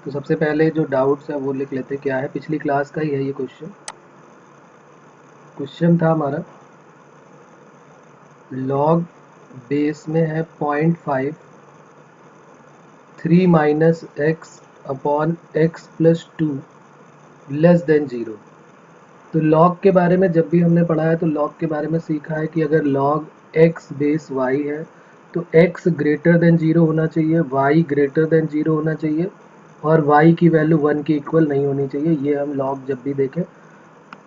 तो सबसे पहले जो डाउट्स है वो लिख लेते हैं, क्या है, पिछली क्लास का ही है ये क्वेश्चन। क्वेश्चन था हमारा लॉग बेस में है 0.5 3 minus x upon x plus 2 less than 0। तो लॉग के बारे में जब भी हमने पढ़ा है तो लॉग के बारे में सीखा है कि अगर लॉग एक्स बेस वाई है तो एक्स ग्रेटर देन 0 होना चाहिए, वाई ग्रेटर देन 0 होना चाहिए और वाई की वैल्यू 1 के इक्वल नहीं होनी चाहिए। ये हम लॉग जब भी देखें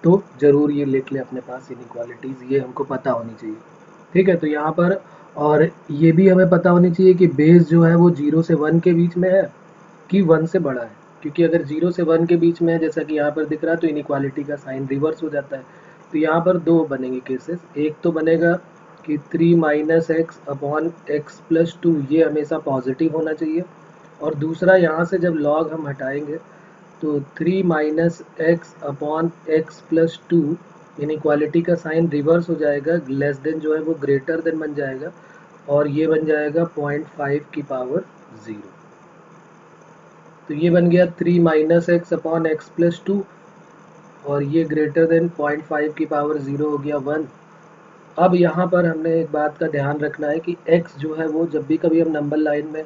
तो ज़रूर ये लिख ले अपने पास, इनइक्वालिटीज़ ये हमको पता होनी चाहिए। ठीक है, तो यहाँ पर और ये भी हमें पता होनी चाहिए कि बेस जो है वो 0 से 1 के बीच में है कि 1 से बड़ा है, क्योंकि अगर 0 से 1 के बीच में है जैसा कि यहाँ पर दिख रहा है तो इनइक्वालिटी का साइन रिवर्स हो जाता है। तो यहाँ पर दो बनेंगे केसेस, एक तो बनेगा कि 3 minus x upon x plus 2 ये हमेशा पॉजिटिव होना चाहिए, और दूसरा यहाँ से जब लॉग हम हटाएंगे तो 3 minus x upon x plus 2 inequality का साइन रिवर्स हो जाएगा, लेस देन जो है वो ग्रेटर देन बन जाएगा और ये बन जाएगा 0.5 की पावर 0। तो ये बन गया 3 minus x upon x plus 2 और ये ग्रेटर देन 0.5 की पावर 0 हो गया 1। अब यहाँ पर हमने एक बात का ध्यान रखना है कि x जो है वो जब भी कभी हम नंबर लाइन में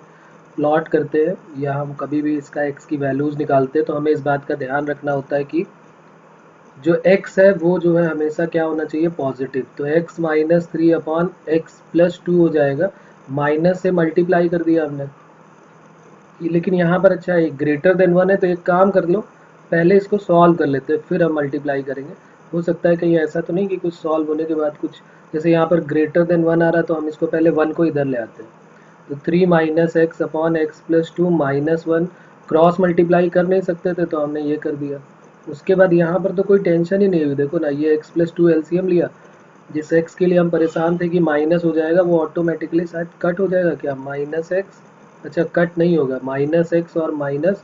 प्लॉट करते हैं या हम कभी भी इसका x की वैल्यूज़ निकालते हैं तो हमें इस बात का ध्यान रखना होता है कि जो x है वो जो है हमेशा क्या होना चाहिए, पॉजिटिव। तो x minus 3 upon x plus 2 हो जाएगा, माइनस से मल्टीप्लाई कर दिया हमने। लेकिन यहाँ पर अच्छा है ग्रेटर देन 1 है, तो एक काम कर लो, पहले इसको सॉल्व कर लेते हैं फिर हम मल्टीप्लाई करेंगे। हो सकता है कहीं ऐसा तो नहीं कि कुछ सॉल्व होने के बाद कुछ, जैसे यहाँ पर ग्रेटर देन 1 आ रहा है तो हम इसको पहले 1 को इधर ले आते हैं। तो 3 minus x upon x plus 2 minus 1, cross multiply कर नहीं सकते थे तो हमने ये कर दिया। उसके बाद यहाँ पर तो कोई टेंशन ही नहीं हुई, देखो ना, ये एक्स प्लस 2 एलसीएम लिया, जिस एक्स के लिए हम परेशान थे कि माइनस हो जाएगा वो ऑटोमेटिकली शायद कट हो जाएगा, क्या माइनस एक्स, अच्छा कट नहीं होगा, माइनस एक्स और माइनस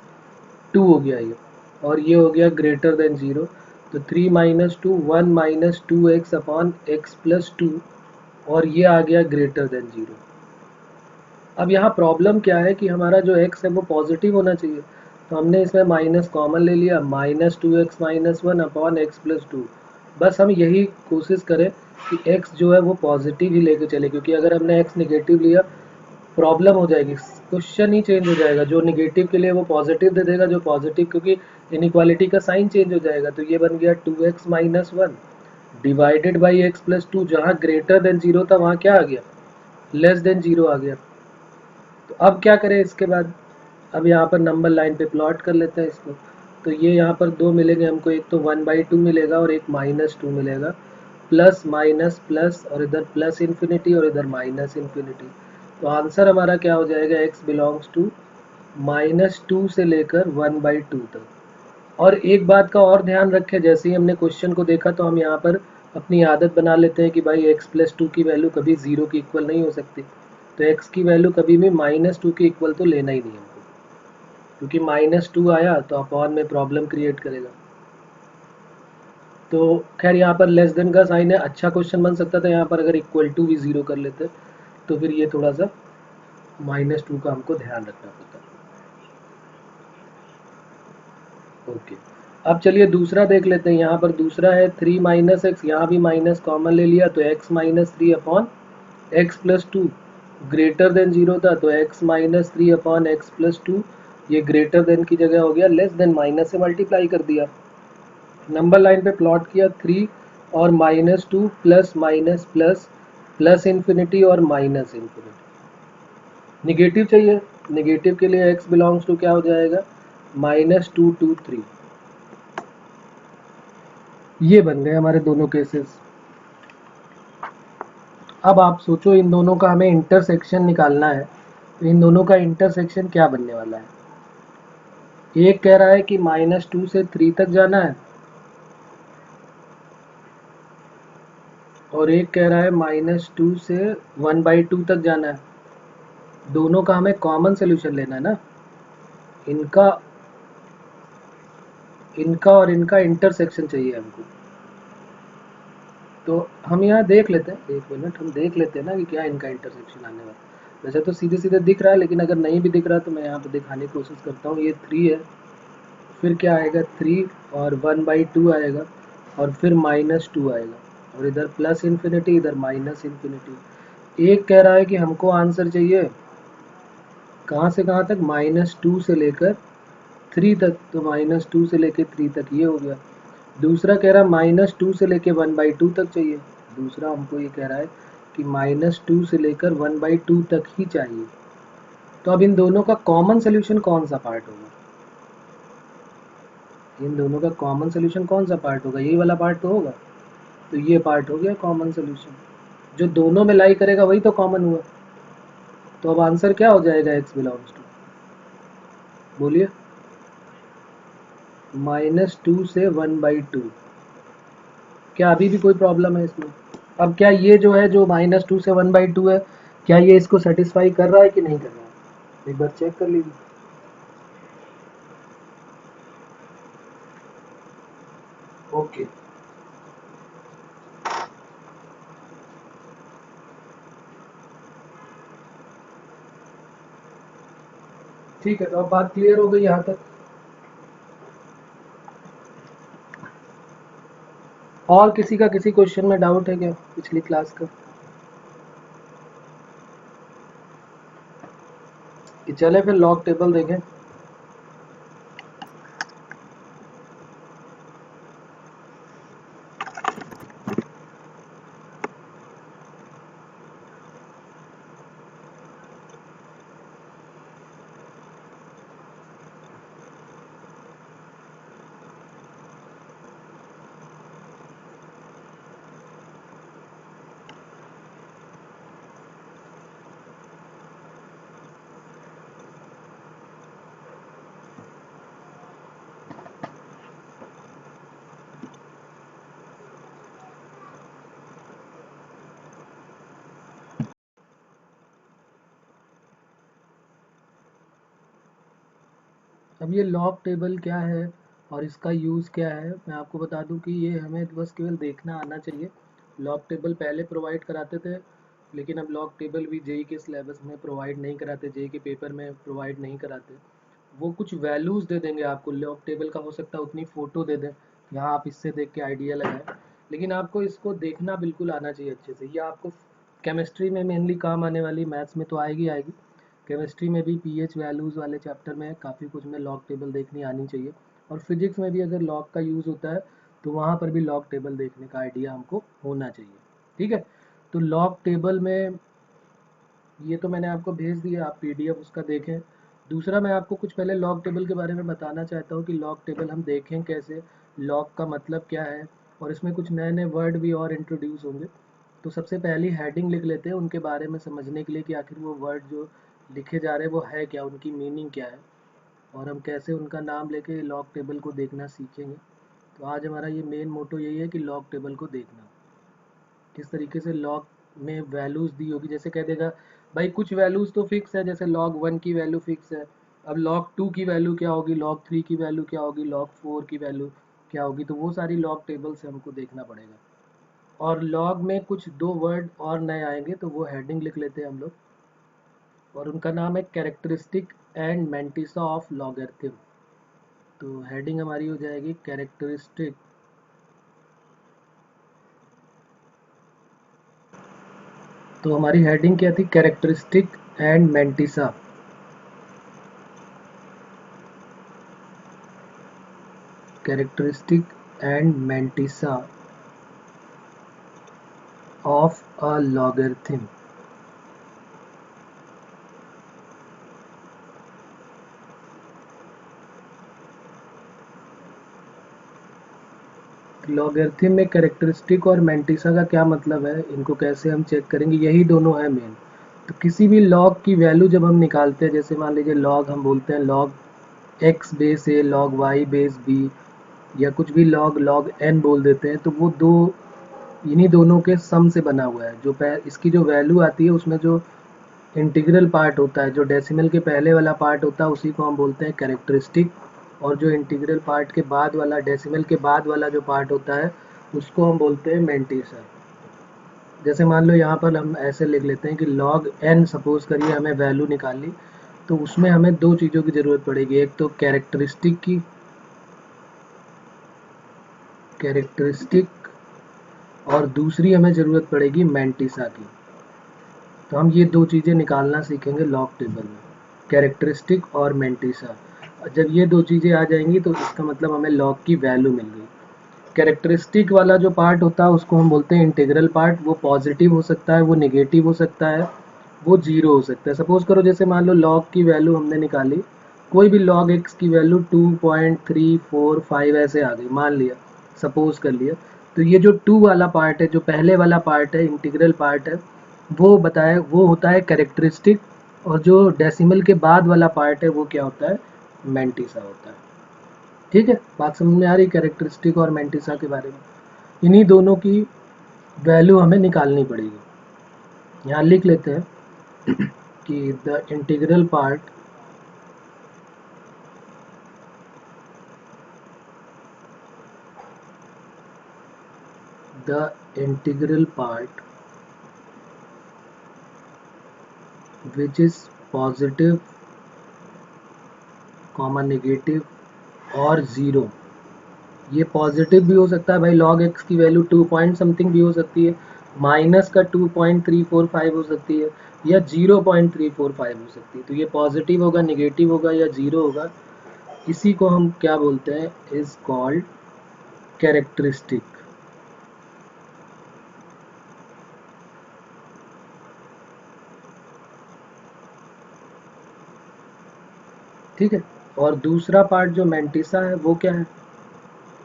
2 हो गया ये, और ये हो गया ग्रेटर देन 0। तो 3 minus 2 1 minus 2 x upon x plus 2 और ये आ गया ग्रेटर देन 0। अब यहाँ प्रॉब्लम क्या है कि हमारा जो x है वो पॉजिटिव होना चाहिए, तो हमने इसमें माइनस कॉमन ले लिया, minus 2x minus 1 upon x plus 2। बस हम यही कोशिश करें कि x जो है वो पॉजिटिव ही लेके चले, क्योंकि अगर हमने x नेगेटिव लिया प्रॉब्लम हो जाएगी, क्वेश्चन ही चेंज हो जाएगा। जो नेगेटिव के लिए वो पॉजिटिव दे देगा, जो पॉजिटिव, क्योंकि इनइक्वालिटी का साइन चेंज हो जाएगा। तो ये बन गया 2x minus 1 divided by x plus 2, जहाँ ग्रेटर देन 0 था वहाँ क्या आ गया, लेस देन 0 आ गया। तो अब क्या करें इसके बाद, अब यहाँ पर नंबर लाइन पे प्लॉट कर लेते हैं इसको। तो ये यहाँ पर दो मिलेंगे हमको, एक तो 1/2 मिलेगा और एक -2 मिलेगा, प्लस माइनस प्लस और इधर प्लस इन्फिनिटी और इधर माइनस इन्फिनिटी। तो आंसर हमारा क्या हो जाएगा, x बिलोंग्स टू -2 से लेकर 1/2 तक। और एक बात का और ध्यान रखें, जैसे ही हमने क्वेश्चन को देखा तो हम यहाँ पर अपनी आदत बना लेते हैं कि भाई x प्लस 2 की वैल्यू कभी 0 की इक्वल नहीं हो सकती, तो x की वैल्यू कभी भी -2 के इक्वल तो लेना ही नहीं हमको, क्योंकि -2 आया तो अपॉन में प्रॉब्लम क्रिएट करेगा। तो खैर यहाँ पर लेस देन का साइन है, अच्छा क्वेश्चन बन सकता था यहाँ पर अगर इक्वल टू भी 0 कर लेते, तो फिर ये थोड़ा सा -2 का हमको ध्यान रखना पड़ता। ओके, अब चलिए दूसरा देख लेते हैं। यहाँ पर दूसरा है 3 माइनस एक्स, यहाँ भी माइनस कॉमन ले लिया तो x minus 3 upon x plus 2 greater than 0 था, तो x minus 3 upon x plus 2 ये ग्रेटर देन की जगह हो गया लेस देन, माइनस से मल्टीप्लाई कर दिया, नंबर लाइन पे प्लॉट किया 3 और -2 plus minus plus plus infinity और माइनस इन्फिनिटी। निगेटिव चाहिए, निगेटिव के लिए x बिलोंग्स टू क्या हो जाएगा, -2 2 3। ये बन गए हमारे दोनों केसेस। अब आप सोचो इन दोनों का हमें इंटरसेक्शन निकालना है, तो इन दोनों का इंटरसेक्शन क्या बनने वाला है। एक कह रहा है कि -2 से 3 तक जाना है और एक कह रहा है -2 से 1/2 तक जाना है। दोनों का हमें कॉमन सोल्यूशन लेना है ना, इनका इनका और इनका इंटरसेक्शन चाहिए हमको। तो हम यहाँ देख लेते हैं, एक मिनट हम देख लेते हैं ना कि क्या इनका इंटरसेक्शन आने वाला है। वैसे तो सीधे सीधे दिख रहा है, लेकिन अगर नहीं भी दिख रहा तो मैं यहाँ पे दिखाने की कोशिश करता हूँ। ये 3 है, फिर क्या आएगा 3 और 1/2 आएगा, और फिर -2 आएगा, और इधर प्लस इन्फिनिटी, इधर माइनस इन्फिनिटी। एक कह रहा है कि हमको आंसर चाहिए कहाँ से कहाँ तक, -2 से लेकर 3 तक, तो -2 से लेकर 3 तक ये हो गया। दूसरा कह रहा है -2 से लेकर 1/2 तक चाहिए। दूसरा हमको ये कह रहा है कि -2 से लेकर 1/2 तक ही चाहिए। तो अब इन दोनों का कॉमन सोल्यूशन कौन सा पार्ट होगा? इन दोनों का कॉमन सोल्यूशन कौन सा पार्ट होगा? यही वाला पार्ट तो होगा। तो ये पार्ट हो गया कॉमन सोल्यूशन, जो दोनों में लाई करेगा वही तो कॉमन हुआ। तो अब आंसर क्या हो जाएगा x बिलोंग्स टू, बोलिए? -2 से 1/2। क्या अभी भी कोई प्रॉब्लम है इसमें? अब क्या ये जो है, जो -2 से 1/2 है, क्या ये इसको सेटिस्फाई कर रहा है कि नहीं कर रहा है? एक बार चेक कर लीजिए। ओके, ठीक है, तो अब बात क्लियर हो गई यहाँ तक। और किसी का किसी क्वेश्चन में डाउट है क्या पिछली क्लास का? कि चले फिर लॉग टेबल देखें। अब ये लॉग टेबल क्या है और इसका यूज़ क्या है, मैं आपको बता दूं कि ये हमें बस केवल देखना आना चाहिए। लॉग टेबल पहले प्रोवाइड कराते थे, लेकिन अब लॉग टेबल भी जेई के सिलेबस में प्रोवाइड नहीं कराते, जेई के पेपर में प्रोवाइड नहीं कराते। वो कुछ वैल्यूज़ दे देंगे आपको, लॉग टेबल का हो सकता है उतनी फ़ोटो दे दें, यहाँ आप इससे देख के आइडिया लगाएं, लेकिन आपको इसको देखना बिल्कुल आना चाहिए अच्छे से। ये आपको केमिस्ट्री में मेनली काम आने वाली, मैथ्स में तो आएगी आएगी, केमिस्ट्री में भी पीएच वैल्यूज़ वाले चैप्टर में काफ़ी कुछ में लॉग टेबल देखनी आनी चाहिए, और फिजिक्स में भी अगर लॉग का यूज़ होता है तो वहाँ पर भी लॉग टेबल देखने का आइडिया हमको होना चाहिए। ठीक है, तो लॉग टेबल में ये तो मैंने आपको भेज दिया, आप पीडीएफ उसका देखें। दूसरा मैं आपको कुछ पहले लॉग टेबल के बारे में बताना चाहता हूँ कि लॉग टेबल हम देखें कैसे, लॉग का मतलब क्या है, और इसमें कुछ नए नए वर्ड भी और इंट्रोड्यूस होंगे। तो सबसे पहली हेडिंग लिख लेते हैं उनके बारे में समझने के लिए कि आखिर वो वर्ड जो लिखे जा रहे हैं वो है क्या, उनकी मीनिंग क्या है, और हम कैसे उनका नाम लेके लॉग टेबल को देखना सीखेंगे। तो आज हमारा ये मेन मोटो यही है कि लॉग टेबल को देखना, किस तरीके से लॉग में वैल्यूज़ दी होगी। जैसे कह देगा भाई कुछ वैल्यूज़ तो फिक्स है, जैसे log 1 की वैल्यू फिक्स है, अब log 2 की वैल्यू क्या होगी, log 3 की वैल्यू क्या होगी, log 4 की वैल्यू क्या होगी, तो वो सारी लॉग टेबल से हमको देखना पड़ेगा। और लॉग में कुछ दो वर्ड और नए आएंगे, तो वो हेडिंग लिख लेते हैं हम लोग, और उनका नाम है characteristic and mantissa of logarithm. तो हेडिंग हमारी हो जाएगी कैरेक्टरिस्टिक, तो हमारी हेडिंग क्या थी, characteristic and mantissa, characteristic and mantissa of a logarithm. Logarithm में कैरेक्टरिस्टिक और मेंटिसा का क्या मतलब है, इनको कैसे हम चेक करेंगे, यही दोनों है मेन। तो किसी भी लॉग की वैल्यू जब हम निकालते हैं, जैसे मान लीजिए लॉग हम बोलते हैं लॉग एक्स बेस ए, लॉग वाई बेस बी, या कुछ भी लॉग लॉग एन बोल देते हैं, तो वो दो, इन्हीं दोनों के सम से बना हुआ है। जो इसकी जो वैल्यू आती है उसमें जो इंटीग्रल पार्ट होता है, जो डेसिमल के पहले वाला पार्ट होता है, उसी को हम बोलते हैं कैरेक्टरिस्टिक, और जो इंटीग्रल पार्ट के बाद वाला, डेसिमल के बाद वाला जो पार्ट होता है, उसको हम बोलते हैं मेंटिसा। जैसे मान लो यहाँ पर हम ऐसे लिख लेते हैं कि log n, सपोज करिए हमें वैल्यू निकालनी, तो उसमें हमें दो चीज़ों की ज़रूरत पड़ेगी, एक तो कैरेक्टरिस्टिक और दूसरी हमें ज़रूरत पड़ेगी मैंटिसा की। तो हम ये दो चीज़ें निकालना सीखेंगे लॉग टेबल में, कैरेक्टरिस्टिक और मैंटिसा। जब ये दो चीज़ें आ जाएंगी तो इसका मतलब हमें लॉग की वैल्यू मिल गई। कैरेक्टरिस्टिक वाला जो पार्ट होता है उसको हम बोलते हैं इंटीग्रल पार्ट। वो पॉजिटिव हो सकता है, वो नेगेटिव हो सकता है, वो जीरो हो सकता है। सपोज करो जैसे मान लो लॉग की वैल्यू हमने निकाली, कोई भी लॉग एक्स की वैल्यू 2.345 ऐसे आ गई, मान लिया, सपोज कर लिया। तो ये जो टू वाला पार्ट है, जो पहले वाला पार्ट है, इंटीग्रल पार्ट है, वो होता है कैरेक्टरिस्टिक, और जो डेसिमल के बाद वाला पार्ट है वो क्या होता है, मैंटिसा होता है। ठीक है, बात समझ में आ रही कैरेक्टरिस्टिक और मैंटिसा के बारे में। इन्हीं दोनों की वैल्यू हमें निकालनी पड़ेगी। यहाँ लिख लेते हैं कि the integral part which is positive, negative और ज़ीरो। ये पॉजिटिव भी हो सकता है भाई, log x की वैल्यू 2 पॉइंट समथिंग भी हो सकती है, माइनस का 2.345 हो सकती है, या 0.345 हो सकती है। तो ये पॉजिटिव होगा, नेगेटिव होगा या ज़ीरो होगा। इसी को हम क्या बोलते हैं, इज कॉल्ड कैरेक्टरिस्टिक। ठीक है, और दूसरा पार्ट जो मैंटिसा है वो क्या है,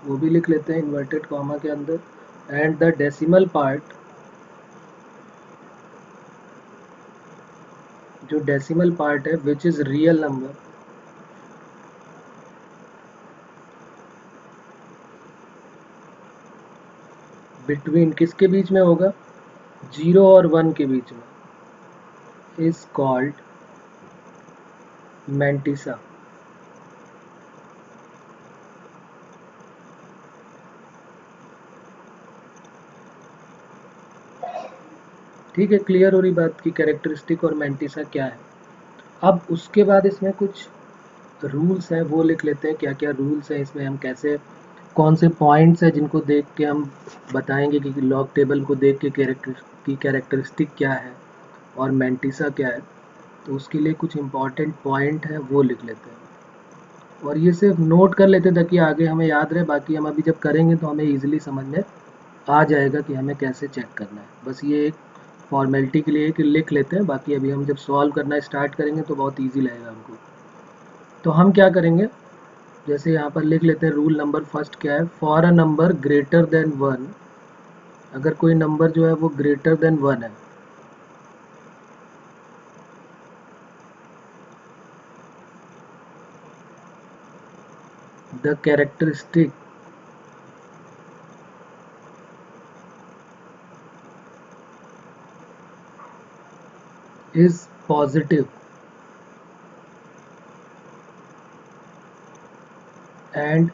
वो भी लिख लेते हैं इन्वर्टेड कॉमा के अंदर। एंड द डेसिमल पार्ट, जो डेसिमल पार्ट है, which is real number, between किसके बीच में होगा, 0 और 1 के बीच में, इज कॉल्ड मैंटिसा। ठीक है, क्लियर हो रही बात की कैरेक्टरिस्टिक और मैंटिसा क्या है। अब उसके बाद इसमें कुछ रूल्स हैं, वो लिख लेते हैं, क्या क्या रूल्स हैं इसमें, हम कैसे, कौन से पॉइंट्स हैं जिनको देख के हम बताएंगे कि लॉग टेबल को देख के कैरेक्टरिस्टिक क्या है और मैंटिसा क्या है। तो उसके लिए कुछ इंपॉर्टेंट पॉइंट है वो लिख लेते हैं, और ये सिर्फ नोट कर लेते हैं ताकि आगे हमें याद रहे। बाकी हम अभी जब करेंगे तो हमें ईजिली समझ में आ जाएगा कि हमें कैसे चेक करना है। बस ये एक फॉर्मेलिटी के लिए कि लिख लेते हैं, बाकी अभी हम जब सॉल्व करना स्टार्ट करेंगे तो बहुत ईजी लगेगा हमको। तो हम क्या करेंगे, जैसे यहाँ पर लिख लेते हैं, रूल नंबर फर्स्ट क्या है, for a number greater than 1, अगर कोई नंबर जो है वो ग्रेटर देन 1 है, the characteristic is positive and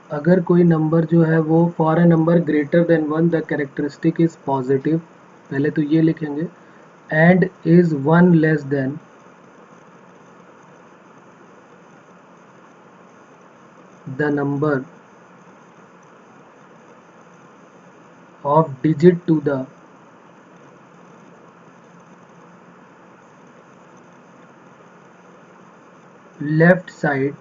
अगर कोई नंबर जो है वो for a number greater than 1 the characteristic is positive, पहले तो ये लिखेंगे, and is 1 less than the number of digit to the left side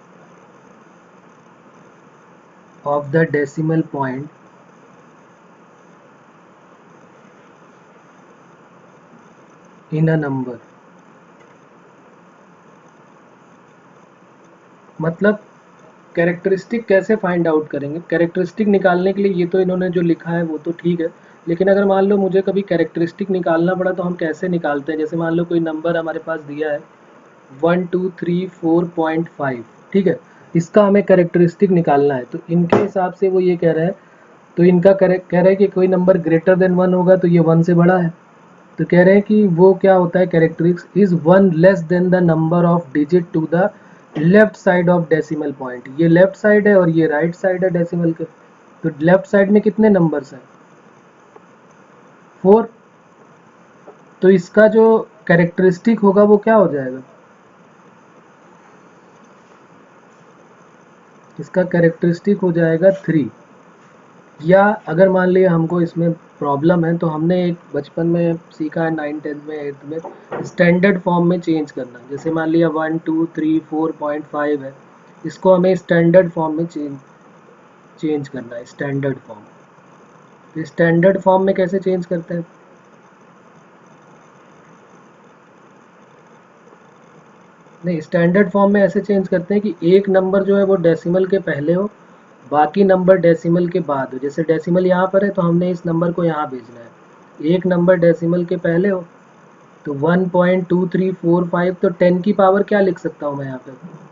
of the decimal point in a number। मतलब कैरेक्टरिस्टिक कैसे फाइंड आउट करेंगे, characteristic निकालने के लिए ये तो इन्होंने जो लिखा है वो तो ठीक है, लेकिन अगर मान लो मुझे कभी कैरेक्टरिस्टिक निकालना पड़ा तो हम कैसे निकालते हैं। जैसे मान लो कोई नंबर हमारे पास दिया है 1234.5, ठीक है, इसका हमें कैरेक्टरिस्टिक निकालना है, तो इनके हिसाब से वो ये कह रहे हैं, तो इनका कह रहे हैं कि कोई नंबर ग्रेटर देन 1 होगा तो ये 1 से बड़ा है, तो कह रहे हैं कि वो क्या होता है, characteristic is 1 less than the number of digit to the left side of decimal point, ये लेफ्ट साइड है और ये राइट साइड है डेसिमल के, तो लेफ्ट साइड में कितने नंबर्स हैं? 4। तो इसका जो कैरेक्टरिस्टिक होगा वो क्या हो जाएगा? इसका कैरेक्टरिस्टिक हो जाएगा 3। या अगर मान लिया हमको इसमें प्रॉब्लम है तो हमने एक बचपन में सीखा है 9, 10 में, 8 में, स्टैंडर्ड फॉर्म में चेंज करना। जैसे मान लिया 1, 2, 3, 4.5 है, इसको हमें स्टैंडर्ड फॉर्म में चेंज करना है, स्टैंडर्ड फॉर्म। तो स्टैंडर्ड फॉर्म में कैसे चेंज करते हैं? नहीं, स्टैंडर्ड फॉर्म में ऐसे चेंज करते हैं कि एक नंबर जो है वो डेसिमल के पहले हो, बाकी नंबर डेसिमल के बाद हो। जैसे डेसिमल यहाँ पर है तो हमने इस नंबर को यहाँ भेजना है, एक नंबर डेसिमल के पहले हो, तो 1.2345, तो 10 की पावर क्या लिख सकता हूँ मैं यहाँ पे?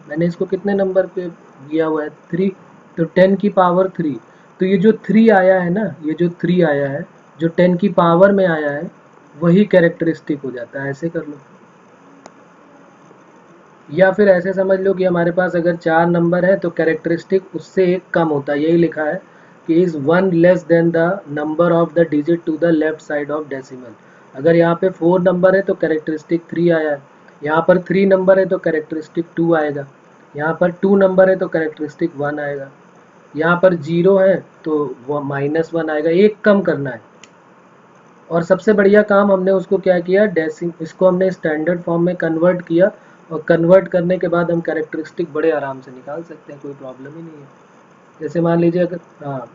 मैंने इसको कितने नंबर पे दिया हुआ है? 3, तो 10 की पावर 3। तो ये जो 3 आया है ना, ये जो 3 आया है, जो 10 की पावर में आया है, वही कैरेक्टरिस्टिक हो जाता है। ऐसे कर लो। या फिर ऐसे समझ लो कि हमारे पास अगर 4 नंबर है तो कैरेक्टरिस्टिक उससे एक कम होता है। यही लिखा है कि is 1 less than the number of the digit to the left side of decimal. अगर यहाँ पे 4 नंबर है तो कैरेक्टरिस्टिक 3 आया है, यहाँ पर 3 नंबर है तो कैरेक्टरिस्टिक 2 आएगा, यहाँ पर 2 नंबर है तो कैरेक्टरिस्टिक 1 आएगा, यहाँ पर 0 है तो वो -1 आएगा। एक कम करना है। और सबसे बढ़िया काम हमने उसको क्या किया, इसको हमने स्टैंडर्ड फॉर्म में कन्वर्ट किया, और कन्वर्ट करने के बाद हम कैरेक्टरिस्टिक बड़े आराम से निकाल सकते हैं, कोई प्रॉब्लम ही नहीं है। जैसे मान लीजिए अगर हाँ,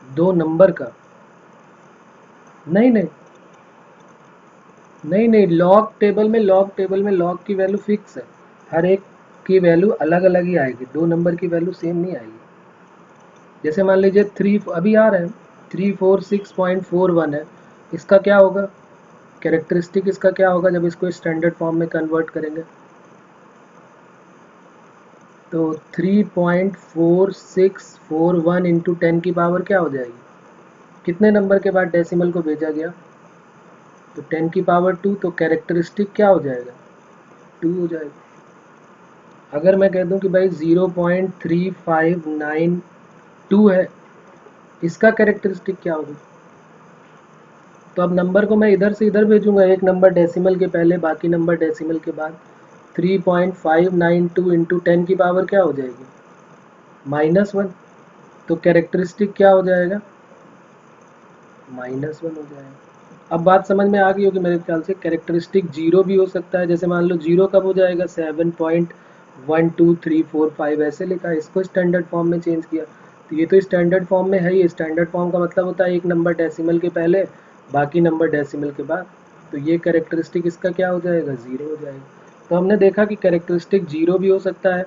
दो नंबर का, नहीं नहीं, नहीं नहीं, लॉग की वैल्यू फिक्स है। हर एक की वैल्यू अलग अलग ही आएगी, दो नंबर की वैल्यू सेम नहीं आएगी। जैसे मान लीजिए 3 अभी आ रहा है, 346.41 है, इसका क्या होगा कैरेक्टरिस्टिक? इसका क्या होगा जब इसको स्टैंडर्ड फॉर्म में कन्वर्ट करेंगे? तो 3.4641 इंटू 10 की पावर क्या हो जाएगी? कितने नंबर के बाद डेसिमल को भेजा गया? तो 10 की पावर 2, तो कैरेक्टरिस्टिक क्या हो जाएगा? 2 हो जाएगा। अगर मैं कह दूं कि भाई 0.3592 है, इसका कैरेक्टरिस्टिक क्या होगा? तो अब नंबर को मैं इधर से इधर भेजूंगा, एक नंबर डेसिमल के पहले, बाकी नंबर डेसिमल के बाद। 3.592 इंटू 10 की पावर क्या हो जाएगी? -1। तो कैरेक्टरिस्टिक क्या हो जाएगा? -1 हो जाएगा। अब बात समझ में आ गई होगी मेरे ख्याल से। कैरेक्टरिस्टिक 0 भी हो सकता है, जैसे मान लो 0 कब हो जाएगा? 7.12345 ऐसे लिखा है, इसको स्टैंडर्ड फॉर्म में चेंज किया। तो ये तो स्टैंडर्ड फॉर्म में है ही। स्टैंडर्ड फॉर्म का मतलब होता है एक नंबर डेसिमल के पहले, बाकी नंबर डेसिमल के बाद। तो ये कैरेक्टरिस्टिक इसका क्या हो जाएगा? 0 हो जाएगा। तो हमने देखा कि कैरेक्टरिस्टिक 0 भी हो सकता है,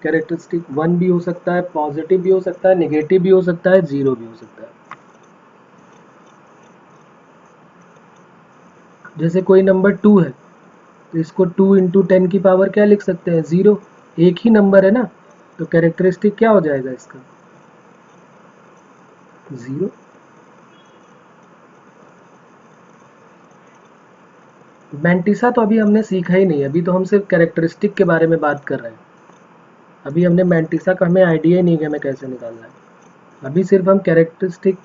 कैरेक्टरिस्टिक 1 भी हो सकता है, पॉजिटिव भी हो सकता है, नेगेटिव भी हो सकता है, 0 भी हो सकता है। जैसे कोई नंबर 2 है तो इसको 2 इंटू 10 की पावर क्या लिख सकते हैं? 0। एक ही नंबर है ना, तो कैरेक्टरिस्टिक क्या हो जाएगा इसका? 0। मैंटिसा तो अभी हमने सीखा ही नहीं, अभी तो हम सिर्फ कैरेक्टरिस्टिक के बारे में बात कर रहे हैं। अभी हमने मैंटिसा का हमें आइडिया ही नहीं कि हमें कैसे निकालना है। अभी सिर्फ हम कैरेक्टरिस्टिक।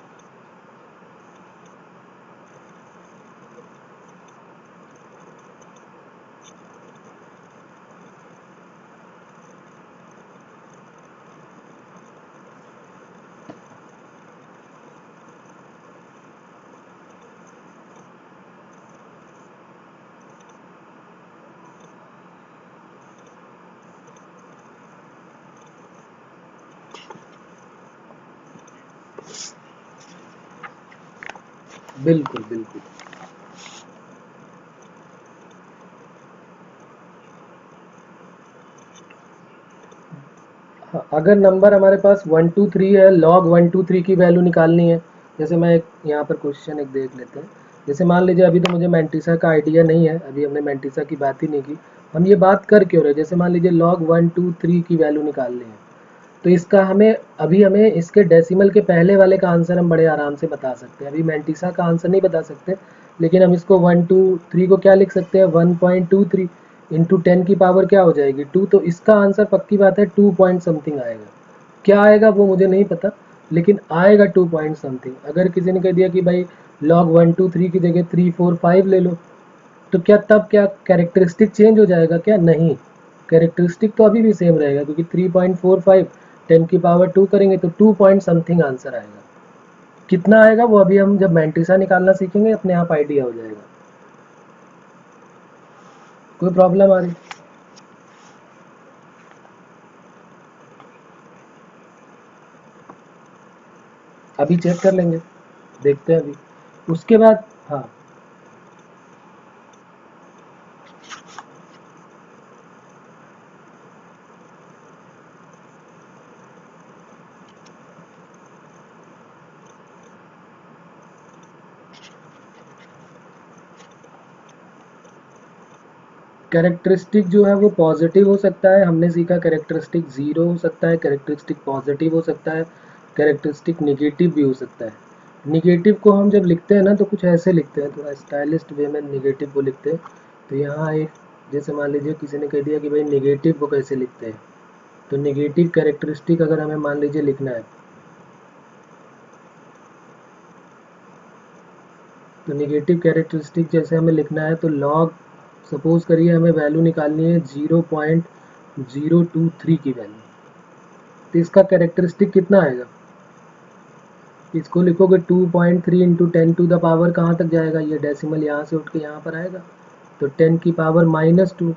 बिल्कुल बिल्कुल। हाँ, अगर नंबर हमारे पास 1 2 3 है, लॉग 1 2 3 की वैल्यू निकालनी है। जैसे मैं एक यहाँ पर क्वेश्चन एक देख लेते हैं। जैसे मान लीजिए अभी तो मुझे मैंटिसा का आइडिया नहीं है, अभी हमने मैंटिसा की बात ही नहीं की। हम ये बात कर क्यों रहे? जैसे मान लीजिए लॉग 1 2 3 की वैल्यू निकालनी है, तो इसका हमें इसके डेसिमल के पहले वाले का आंसर हम बड़े आराम से बता सकते हैं। अभी मैंटिसा का आंसर नहीं बता सकते, लेकिन हम इसको 123 को क्या लिख सकते हैं, 1.23 इंटू 10 की पावर क्या हो जाएगी 2। तो इसका आंसर पक्की बात है 2 पॉइंट समथिंग आएगा। क्या आएगा वो मुझे नहीं पता, लेकिन आएगा 2 पॉइंट समथिंग। अगर किसी ने कह दिया कि भाई log 123 की जगह 3 4 5 ले लो, तो क्या तब क्या कैरेक्टरिस्टिक चेंज हो जाएगा क्या? नहीं, कैरेक्टरिस्टिक तो अभी भी सेम रहेगा, क्योंकि 3.45 10 की पावर 2 करेंगे तो 2 पॉइंट समथिंग आंसर आएगा। कितना आएगा वो अभी हम जब मैंटिसा निकालना सीखेंगे अपने आप आइडिया हो जाएगा। कोई प्रॉब्लम आ रही? अभी चेक कर लेंगे, देखते हैं अभी उसके बाद। हाँ, कैरेक्टरिस्टिक जो है वो पॉजिटिव हो सकता है, हमने सीखा कैरेक्टरिस्टिक ज़ीरो हो सकता है, कैरेक्टरिस्टिक पॉजिटिव हो सकता है, कैरेक्टरिस्टिक निगेटिव भी हो सकता है। निगेटिव को हम जब लिखते हैं ना तो कुछ ऐसे लिखते हैं, थोड़ा स्टाइलिस्ट वे में निगेटिव को लिखते हैं। तो यहाँ एक, जैसे मान लीजिए किसी ने कह दिया कि भाई निगेटिव को कैसे लिखते हैं, तो निगेटिव कैरेक्टरिस्टिक अगर हमें मान लीजिए लिखना है, तो निगेटिव कैरेक्टरिस्टिक जैसे हमें लिखना है तो लॉग, सपोज करिए हमें वैल्यू निकालनी है 0.023 की वैल्यू, तो इसका कैरेक्टरिस्टिक कितना आएगा? इसको लिखोगे 2.3 इंटू 10 टू द पावर कहाँ तक जाएगा, ये डेसिमल यहाँ से उठ के यहाँ पर आएगा, तो 10 की पावर -2।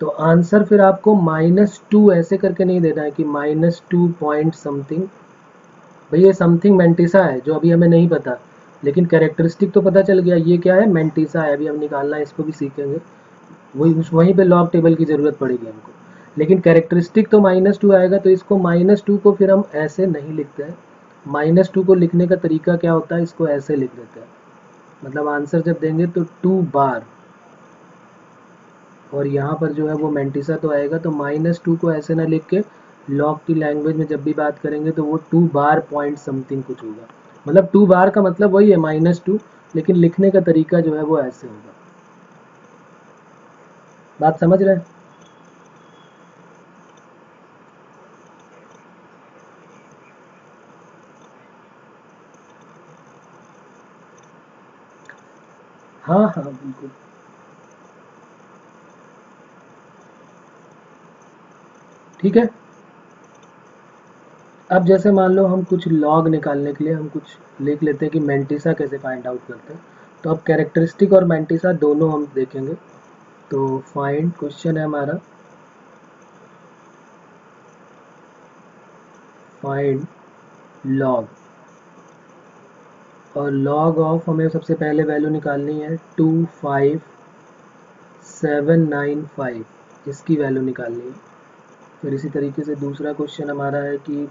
तो आंसर फिर आपको -2 ऐसे करके नहीं देना है कि -2 पॉइंट समथिंग। भाई ये समथिंग मेंटिसा है जो अभी हमें नहीं पता, लेकिन कैरेक्टरिस्टिक तो पता चल गया ये क्या है, मेंटिसा है। अभी हम निकालना है, इसको भी सीखेंगे, वहीं पे लॉग टेबल की ज़रूरत पड़ेगी हमको। लेकिन कैरेक्टरिस्टिक तो -2 आएगा, तो इसको -2 को फिर हम ऐसे नहीं लिखते हैं। -2 को लिखने का तरीका क्या होता है, इसको ऐसे लिख देते हैं, मतलब आंसर जब देंगे तो 2 बार, और यहाँ पर जो है वो मेंटिसा तो आएगा, तो -2 को ऐसे ना लिख के लॉग की लैंग्वेज में जब भी बात करेंगे तो वो 2 बार पॉइंट समथिंग कुछ होगा। मतलब 2 बार का मतलब वही है -2, लेकिन लिखने का तरीका जो है वो ऐसे होगा। बात समझ रहे हैं? हाँ हाँ बिल्कुल। ठीक है, अब जैसे मान लो हम कुछ लॉग निकालने के लिए हम कुछ लिख लेते हैं कि मेंटिसा कैसे फाइंड आउट करते हैं। तो अब कैरेक्टरिस्टिक और मेंटिसा दोनों हम देखेंगे। तो फाइंड, क्वेश्चन है हमारा फाइंड लॉग, और लॉग ऑफ हमें सबसे पहले वैल्यू निकालनी है 25795, इसकी वैल्यू निकालनी है। फिर इसी तरीके से दूसरा क्वेश्चन हमारा है कि,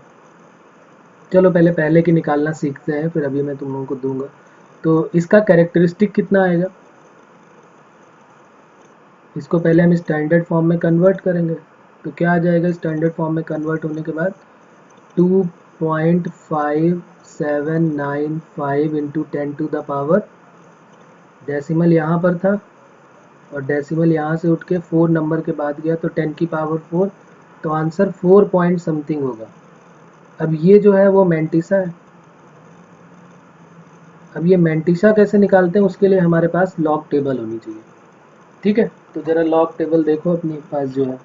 चलो पहले पहले की निकालना सीखते हैं, फिर अभी मैं तुम लोगों को दूंगा। तो इसका कैरेक्टरिस्टिक कितना आएगा, इसको पहले हम स्टैंडर्ड फॉर्म में कन्वर्ट करेंगे। तो क्या आ जाएगा स्टैंडर्ड फॉर्म में कन्वर्ट होने के बाद, 2.5795 into 10 to the power, decimal यहाँ पर था और डेसिमल यहाँ से उठ के 4 नंबर के बाद गया तो 10 की पावर 4, तो आंसर 4 पॉइंट समथिंग होगा। अब ये जो है वो मेंटिसा है। अब ये मेंटिसा कैसे निकालते हैं, उसके लिए हमारे पास लॉग टेबल होनी चाहिए। ठीक है, तो ज़रा लॉग टेबल देखो अपने पास जो है,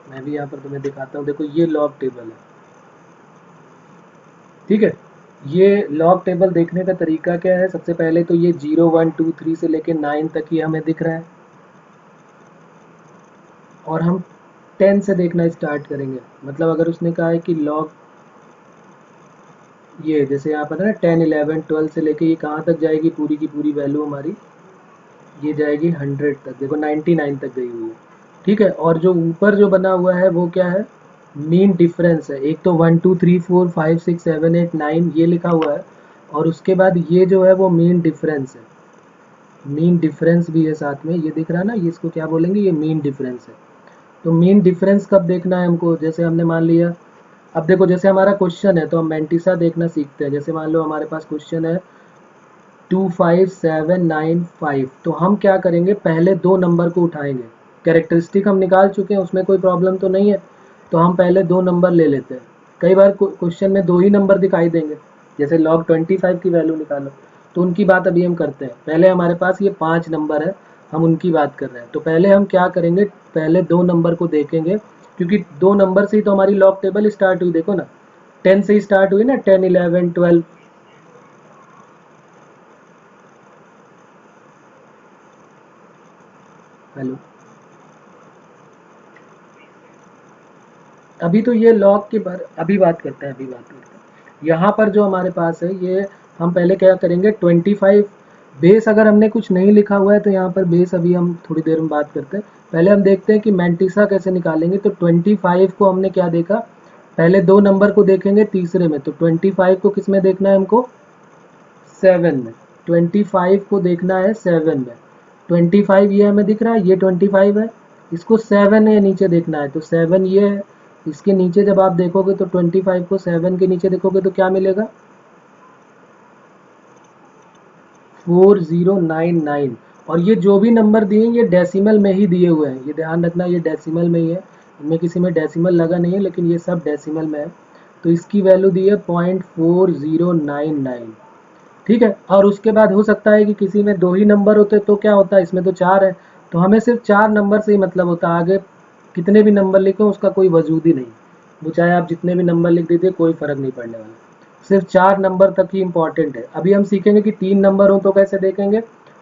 मैं भी यहाँ पर तुम्हें दिखाता हूँ। देखो ये लॉग टेबल है, ठीक है। ये लॉग टेबल देखने का तरीका क्या है, सबसे पहले तो ये 0 1 2 3 से लेके 9 तक ही हमें दिख रहा है, और हम 10 से देखना स्टार्ट करेंगे। मतलब अगर उसने कहा है कि लॉग, ये जैसे यहाँ पर है ना 10 11 12 से लेके ये कहाँ तक जाएगी, पूरी की पूरी वैल्यू हमारी ये जाएगी 100 तक, देखो 99 तक गई हुई है। ठीक है, और जो ऊपर जो बना हुआ है वो क्या है, मीन डिफरेंस है। एक तो 1 2 3 4 5 6 7 8 9 ये लिखा हुआ है, और उसके बाद ये जो है वो मीन डिफरेंस है। मीन डिफरेंस भी है साथ में, ये दिख रहा है ना, ये इसको क्या बोलेंगे, ये मीन डिफरेंस है। तो मीन डिफरेंस कब देखना है हमको, जैसे हमने मान लिया, अब देखो जैसे हमारा क्वेश्चन है तो हम मेंटिसा देखना सीखते हैं। जैसे मान लो हमारे पास क्वेश्चन है 25795। तो हम क्या करेंगे, पहले दो नंबर को उठाएंगे। कैरेक्टरिस्टिक हम निकाल चुके हैं, उसमें कोई प्रॉब्लम तो नहीं है, तो हम पहले दो नंबर ले लेते हैं। कई बार क्वेश्चन में दो ही नंबर दिखाई देंगे, जैसे log 25 की वैल्यू निकालो, तो उनकी बात अभी हम करते हैं। पहले हमारे पास ये 5 नंबर है, हम उनकी बात कर रहे हैं। तो पहले हम क्या करेंगे, पहले दो नंबर को देखेंगे, क्योंकि दो नंबर से ही तो हमारी लॉग टेबल स्टार्ट हुई। देखो ना, 10 से ही स्टार्ट हुई ना, 10 11 12। हेलो, अभी तो ये लॉग के बारे अभी बात करते हैं, यहाँ पर जो हमारे पास है, ये हम पहले क्या करेंगे, 25 बेस। अगर हमने कुछ नहीं लिखा हुआ है तो यहाँ पर बेस अभी हम थोड़ी देर में बात करते हैं। पहले हम देखते हैं कि मैंटिसा कैसे निकालेंगे। तो 25 को हमने क्या देखा, पहले दो नंबर को देखेंगे तीसरे में। तो 25 को किस में देखना है हमको, 7 में। 25 को देखना है 7 में। 25 ये हमें दिख रहा है, ये 25 है, इसको 7 है नीचे देखना है, तो 7 ये है। इसके नीचे जब आप देखोगे तो 25 को 7 के नीचे देखोगे तो क्या मिलेगा, 4099। और ये जो भी नंबर दिए ये डेसिमल में ही दिए हुए हैं, ये ध्यान रखना, ये डेसिमल में ही है, इनमें किसी में डेसिमल लगा नहीं है, लेकिन ये सब डेसिमल में है। तो इसकी वैल्यू दी है 0.4099। ठीक है। और उसके बाद हो सकता है कि किसी में दो ही नंबर होते तो क्या होता है, इसमें तो चार है, तो हमें सिर्फ चार नंबर से ही मतलब होता है, आगे कितने भी नंबर लिखो उसका कोई वजूद ही नहीं, वो चाहे आप जितने भी नंबर लिख दीजिए कोई फर्क नहीं पड़ने वाला, सिर्फ चार नंबर तक ही इंपॉर्टेंट है। अभी हम सीखेंगे कि तीन नंबर हो तो कैसे देखेंगे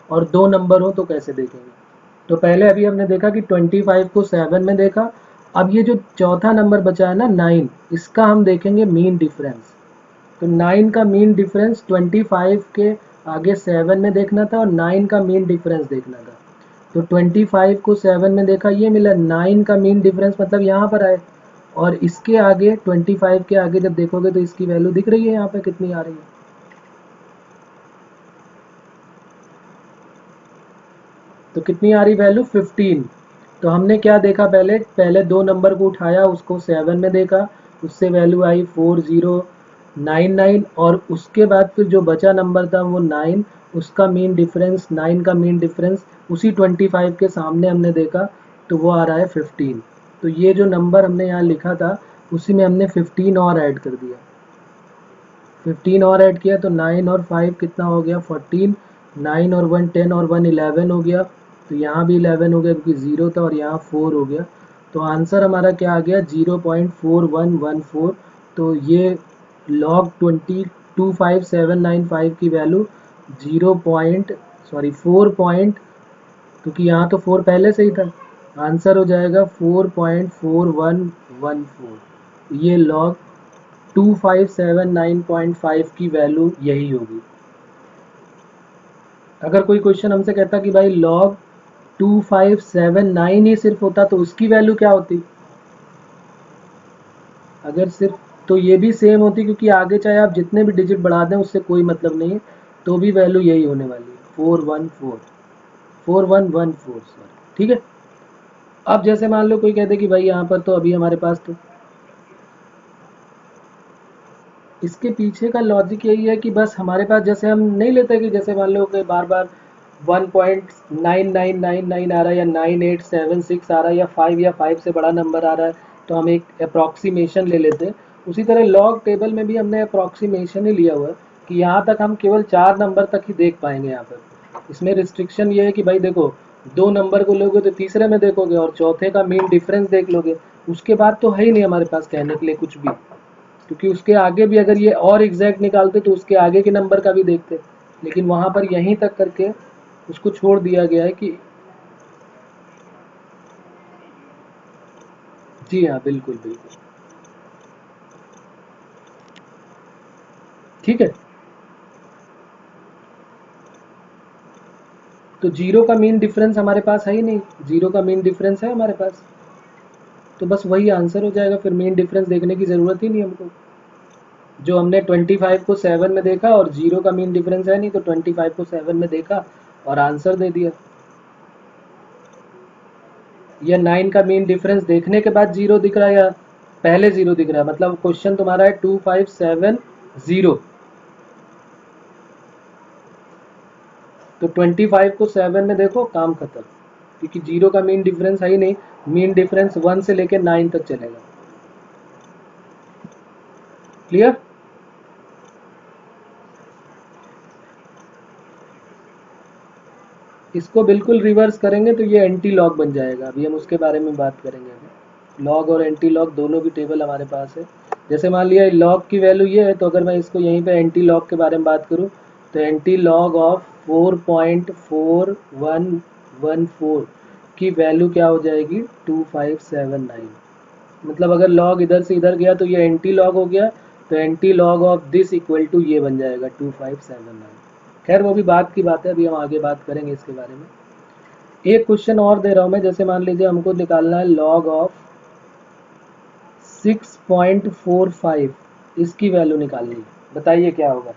और दो नंबर हो तो कैसे देखेंगे। तो पहले अभी हमने देखा कि 25 को 7 में देखा। अब ये जो चौथा नंबर बचा है ना 9, इसका हम देखेंगे मीन डिफरेंस। तो 9 का मीन डिफरेंस 25 के आगे 7 में देखना था, और 9 का मीन डिफरेंस देखना था। तो 25 को 7 में देखा, ये मिला। 9 का मीन डिफरेंस मतलब यहाँ पर आए, और इसके आगे 25 के आगे जब देखोगे तो इसकी वैल्यू दिख रही है यहाँ पे कितनी आ रही है, तो कितनी आ रही वैल्यू, 15। तो हमने क्या देखा, पहले पहले दो नंबर को उठाया, उसको 7 में देखा, उससे वैल्यू आई 4099। और उसके बाद फिर जो बचा नंबर था वो 9, उसका मीन डिफरेंस, 9 का मीन डिफरेंस उसी 25 के सामने हमने देखा, तो वो आ रहा है 15। तो ये जो नंबर हमने यहाँ लिखा था उसी में हमने 15 और ऐड कर दिया, 15 और ऐड किया, तो 9 और 5 कितना हो गया, 14। 9 और 1 10 और 1 11 हो गया, तो यहाँ भी 11 हो गया क्योंकि 0 था, और यहाँ 4 हो गया। तो आंसर हमारा क्या आ गया, 0.4114। तो ये log 25795 की वैल्यू 0 पॉइंट, सॉरी 4 पॉइंट, क्योंकि यहाँ तो 4 पहले से ही था, आंसर हो जाएगा 4.4114। ये log 2579.5 की वैल्यू यही होगी। अगर कोई क्वेश्चन हमसे कहता कि भाई log 2579 ही सिर्फ होता तो उसकी वैल्यू क्या होती, अगर सिर्फ, तो ये भी सेम होती, क्योंकि आगे चाहे आप जितने भी डिजिट बढ़ा दें उससे कोई मतलब नहीं है, तो भी वैल्यू यही होने वाली है, 4114 सॉरी। ठीक है। अब जैसे मान लो कोई कहते कि भाई यहाँ पर तो अभी हमारे पास तो, इसके पीछे का लॉजिक यही है कि बस हमारे पास, जैसे हम नहीं लेते कि जैसे मान लो कि बार बार 1.9999 आ रहा है, या 9876 आ रहा है, या 5 या 5 से बड़ा नंबर आ रहा है, तो हम एक अप्रॉक्सीमेशन ले लेते हैं। उसी तरह लॉग टेबल में भी हमने अप्रॉक्सीमेशन ही लिया हुआ है कि यहाँ तक हम केवल चार नंबर तक ही देख पाएंगे। यहाँ पर इसमें रिस्ट्रिक्शन ये है कि भाई देखो, दो नंबर को लोगे तो तीसरे में देखोगे, और चौथे का मीन डिफरेंस देख लोगे, उसके बाद तो है ही नहीं हमारे पास कहने के लिए कुछ भी, क्योंकि उसके आगे भी अगर ये और एग्जैक्ट निकालते तो उसके आगे के नंबर का भी देखते, लेकिन वहां पर यहीं तक करके उसको छोड़ दिया गया है कि, जी हाँ बिल्कुल बिल्कुल। ठीक है। तो जीरो का मीन डिफरेंस हमारे पास है ही नहीं, जीरो का मीन डिफरेंस है हमारे पास, तो बस वही आंसर हो जाएगा, फिर मीन डिफरेंस देखने की ज़रूरत ही नहीं हमको। जो हमने 25 को 7 में देखा और जीरो का मीन डिफरेंस है नहीं, तो 25 को 7 में देखा और आंसर दे दिया। या 9 का मीन डिफरेंस देखने के बाद जीरो दिख रहा है या पहले जीरो दिख रहा है, मतलब क्वेश्चन तुम्हारा है 2570। तो 25 को 7 में देखो, काम खत्म, क्योंकि 0 का मीन डिफरेंस है ही नहीं। मीन डिफरेंस 1 से लेकर 9 तक चलेगा। क्लियर? इसको बिल्कुल रिवर्स करेंगे तो ये एंटी लॉग बन जाएगा। अभी हम उसके बारे में बात करेंगे। अभी लॉग और एंटी लॉग दोनों की टेबल हमारे पास है। जैसे मान लिया लॉग की वैल्यू ये है, तो अगर मैं इसको यहीं पे एंटी लॉग के बारे में बात करूँ, तो एंटी लॉग ऑफ 4.4114 की वैल्यू क्या हो जाएगी? 2579। मतलब अगर लॉग इधर से इधर गया तो ये एंटी लॉग हो गया, तो anti log of this equal to ये बन जाएगा 2579। खैर वो भी बात की बात है, अभी हम आगे बात करेंगे इसके बारे में। एक क्वेश्चन और दे रहा हूं मैं, जैसे मान लीजिए हमको निकालना है लॉग ऑफ 6.45, इसकी वैल्यू निकालनी है। बताइए क्या होगा?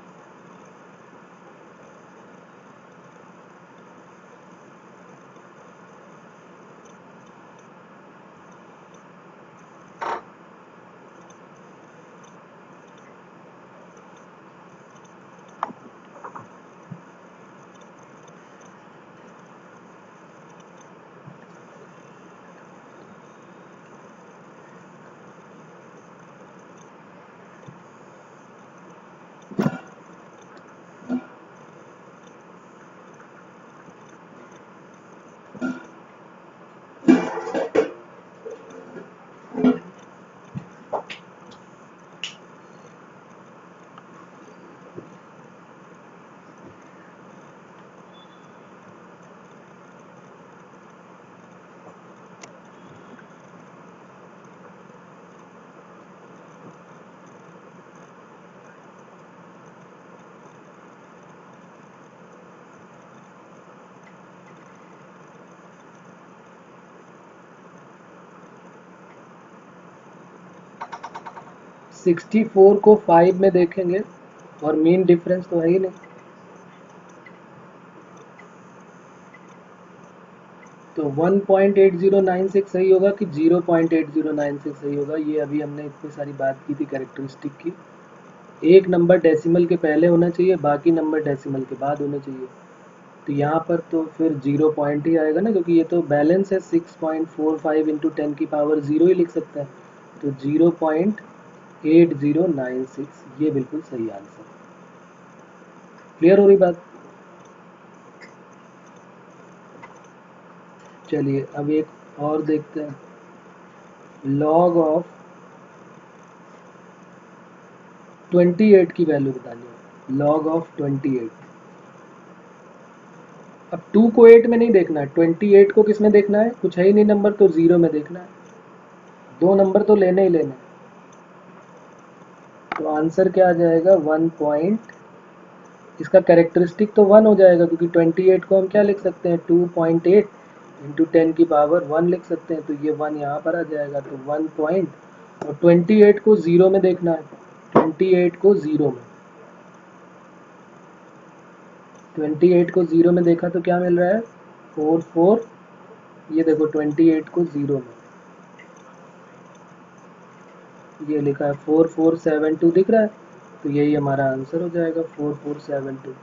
सिक्सटी फोर को 5 में देखेंगे, और मीन डिफरेंस तो है ही नहीं, तो 1.8096 सही होगा कि 0.8096 सही होगा? ये अभी हमने इतनी सारी बात की थी कैरेक्टरिस्टिक की। एक नंबर डेसिमल के पहले होना चाहिए, बाकी नंबर डेसिमल के बाद होने चाहिए। तो यहाँ पर तो फिर 0 पॉइंट ही आएगा ना, क्योंकि ये तो बैलेंस है। 6.45 इंटू 10 की पावर 0 ही लिख सकता है, तो 0.8096 ये बिल्कुल सही आंसर। क्लियर हो रही बात? चलिए अब एक और देखते हैं। लॉग ऑफ 28 की वैल्यू बतानी है। Log of 28। अब 2 को 8 में नहीं देखना है, 28 को किस में देखना है? कुछ है ही नहीं नंबर, तो 0 में देखना है। दो नंबर तो लेने ही लेने हैं। तो आंसर क्या आ जाएगा? 1 पॉइंट, इसका कैरेक्टरिस्टिक तो 1 हो जाएगा, क्योंकि 28 को हम क्या लिख सकते हैं? 2.8 इंटू 10 की पावर 1 लिख सकते हैं, तो ये 1 यहाँ पर आ जाएगा, तो 1 पॉइंट। और 28 को 0 में देखना है, 28 को 0 में, 28 को 0 में देखा तो क्या मिल रहा है? 44। ये देखो 28 को 0 में ये लिखा है 4472 दिख रहा है, तो यही हमारा आंसर हो जाएगा 4472।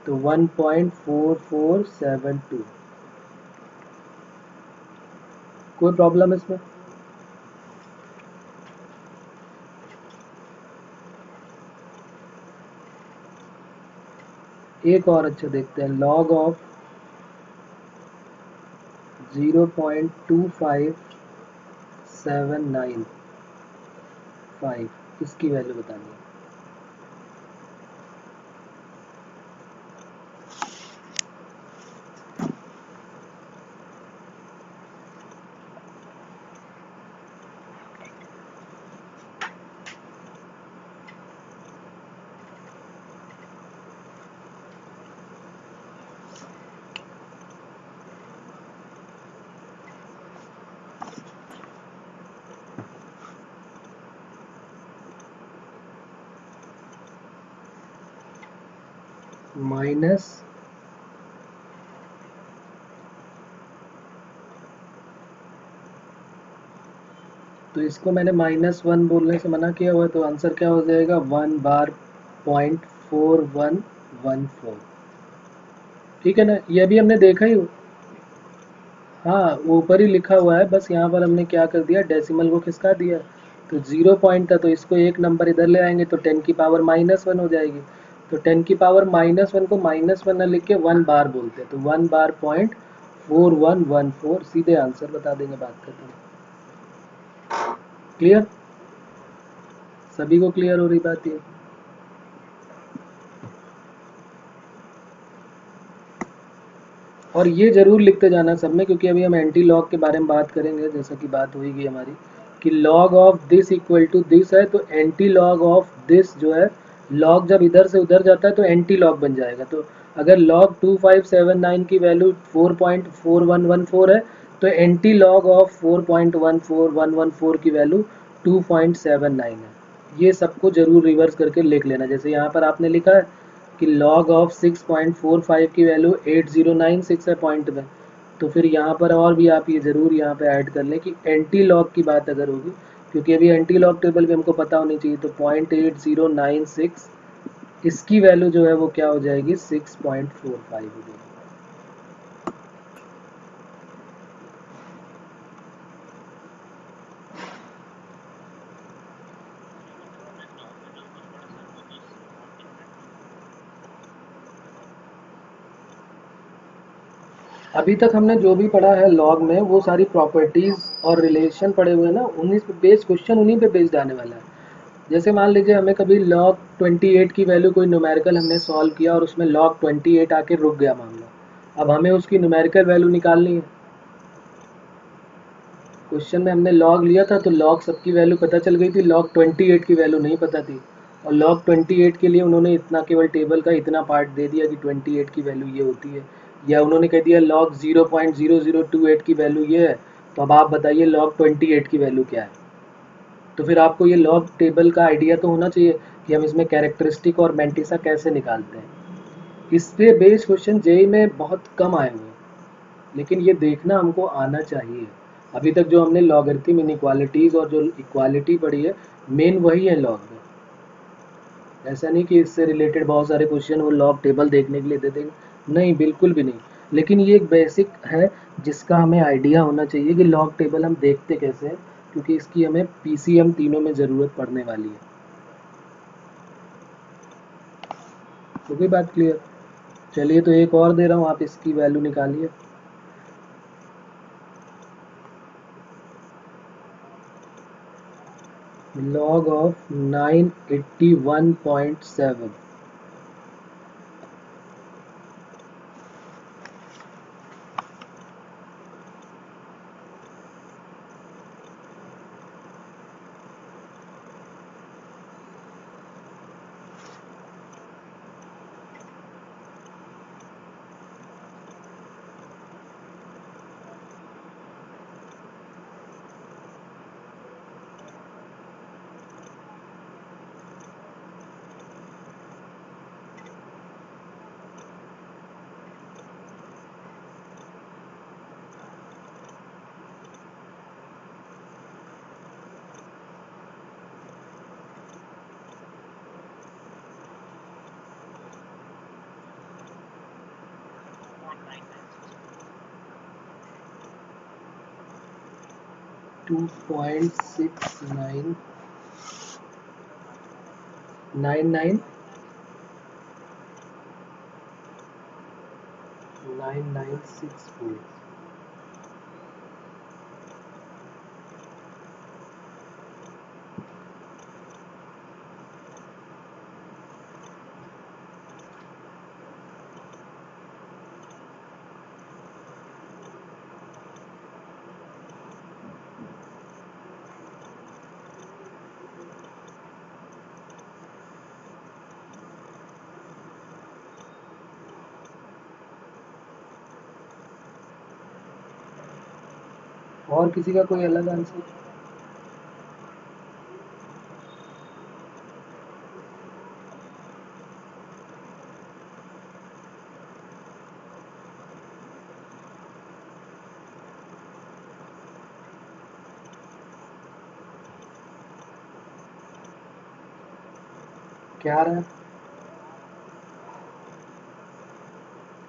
तो 1.4472। कोई प्रॉब्लम इसमें? एक और अच्छा देखते हैं। लॉग ऑफ 0.25795, इसकी वैल्यू बतानी है। माइनस, तो इसको मैंने -1 बोलने से मना किया हुआ है, तो आंसर क्या हो जाएगा? 1 बार .4114। ठीक है ना, ये भी हमने देखा ही। हाँ, वो ऊपर ही लिखा हुआ है, बस यहाँ पर हमने क्या कर दिया, डेसिमल को खिसका दिया। तो 0 पॉइंट था तो इसको एक नंबर इधर ले आएंगे तो 10⁻⁻1 हो जाएगी। तो 10⁻⁻1 को -1 ना लिख के 1 बार बोलते हैं, तो 1 बार .4114 सीधे आंसर बता देंगे, बात करते हैं। क्लियर? सभी को क्लियर हो रही बात ये? और ये ज़रूर लिखते जाना सब में, क्योंकि अभी हम एंटी लॉग के बारे में बात करेंगे, जैसा कि बात हुई गई हमारी कि log of this equal to this है, तो एंटी लॉग ऑफ दिस जो है, लॉग जब इधर से उधर जाता है तो एंटी लॉग बन जाएगा। तो अगर लॉग 2579 की वैल्यू 4.4114 है, तो एंटी लॉग ऑफ 4.14114 की वैल्यू 2.79 है। ये सबको जरूर रिवर्स करके लिख लेना। जैसे यहाँ पर आपने लिखा है कि log ऑफ 6.45 की वैल्यू 8096 है पॉइंट में, तो फिर यहाँ पर और भी आप ये ज़रूर यहाँ पे ऐड कर लें कि एंटी लॉग की बात अगर होगी, क्योंकि अभी एंटी लॉग टेबल भी हमको पता होनी चाहिए, तो 0.8096 इसकी वैल्यू जो है वो क्या हो जाएगी, 6.45 हो जाएगी। अभी तक हमने जो भी पढ़ा है लॉग में, वो सारी प्रॉपर्टीज़ और रिलेशन पढ़े हुए हैं ना, उन्हीं पे बेस्ड क्वेश्चन, उन्हीं पे बेस्ड आने वाला है। जैसे मान लीजिए हमें कभी log 28 की वैल्यू, कोई न्यूमेरिकल हमने सॉल्व किया और उसमें log 28 आके रुक गया मामला, अब हमें उसकी न्यूमेरिकल वैल्यू निकालनी है। क्वेश्चन में हमने log लिया था तो log सबकी वैल्यू पता चल गई थी, log 28 की वैल्यू नहीं पता थी, और log 28 के लिए उन्होंने इतना केवल टेबल का इतना पार्ट दे दिया कि 28 की वैल्यू ये होती है, या उन्होंने कह दिया log 0.0028 की वैल्यू ये है, तो अब आप बताइए log 28 की वैल्यू क्या है। तो फिर आपको ये लॉग टेबल का आइडिया तो होना चाहिए कि हम इसमें कैरेक्टरिस्टिक और मैंटिसा कैसे निकालते हैं। इस पे बेस्ड क्वेश्चन जेई में बहुत कम आए हुए हैं, लेकिन ये देखना हमको आना चाहिए। अभी तक जो हमने लॉगरिथम इनइक्वालिटीज़ और जो इक्वालिटी पढ़ी है, मेन वही है लॉग में। ऐसा नहीं कि इससे रिलेटेड बहुत सारे क्वेश्चन वो लॉग टेबल देखने के लिए दे देंगे, नहीं, बिल्कुल भी नहीं। लेकिन ये एक बेसिक है जिसका हमें आइडिया होना चाहिए कि लॉग टेबल हम देखते कैसे हैं, क्योंकि इसकी हमें पीसीएम तीनों में ज़रूरत पड़ने वाली है। हो गई बात क्लियर? चलिए, तो एक और दे रहा हूँ, आप इसकी वैल्यू निकालिए। Log of 981.7। Two point six nine 999964। और किसी का कोई अलग आंसर? क्या रहा?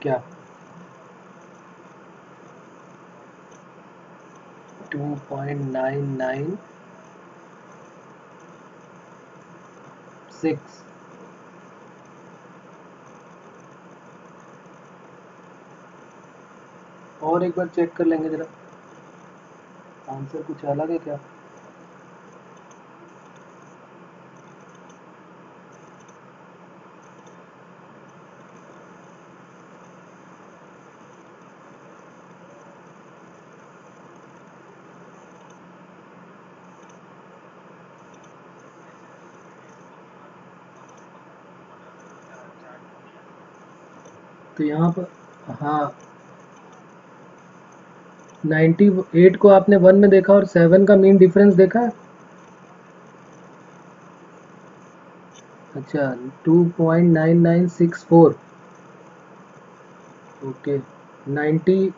क्या? 2.996। और एक बार चेक कर लेंगे जरा, आंसर कुछ अलग है क्या? तो यहाँ पर हाँ, 98 को आपने 1 में देखा और 7 का मीन डिफरेंस देखा है? अच्छा, 2.9964। ओके 90,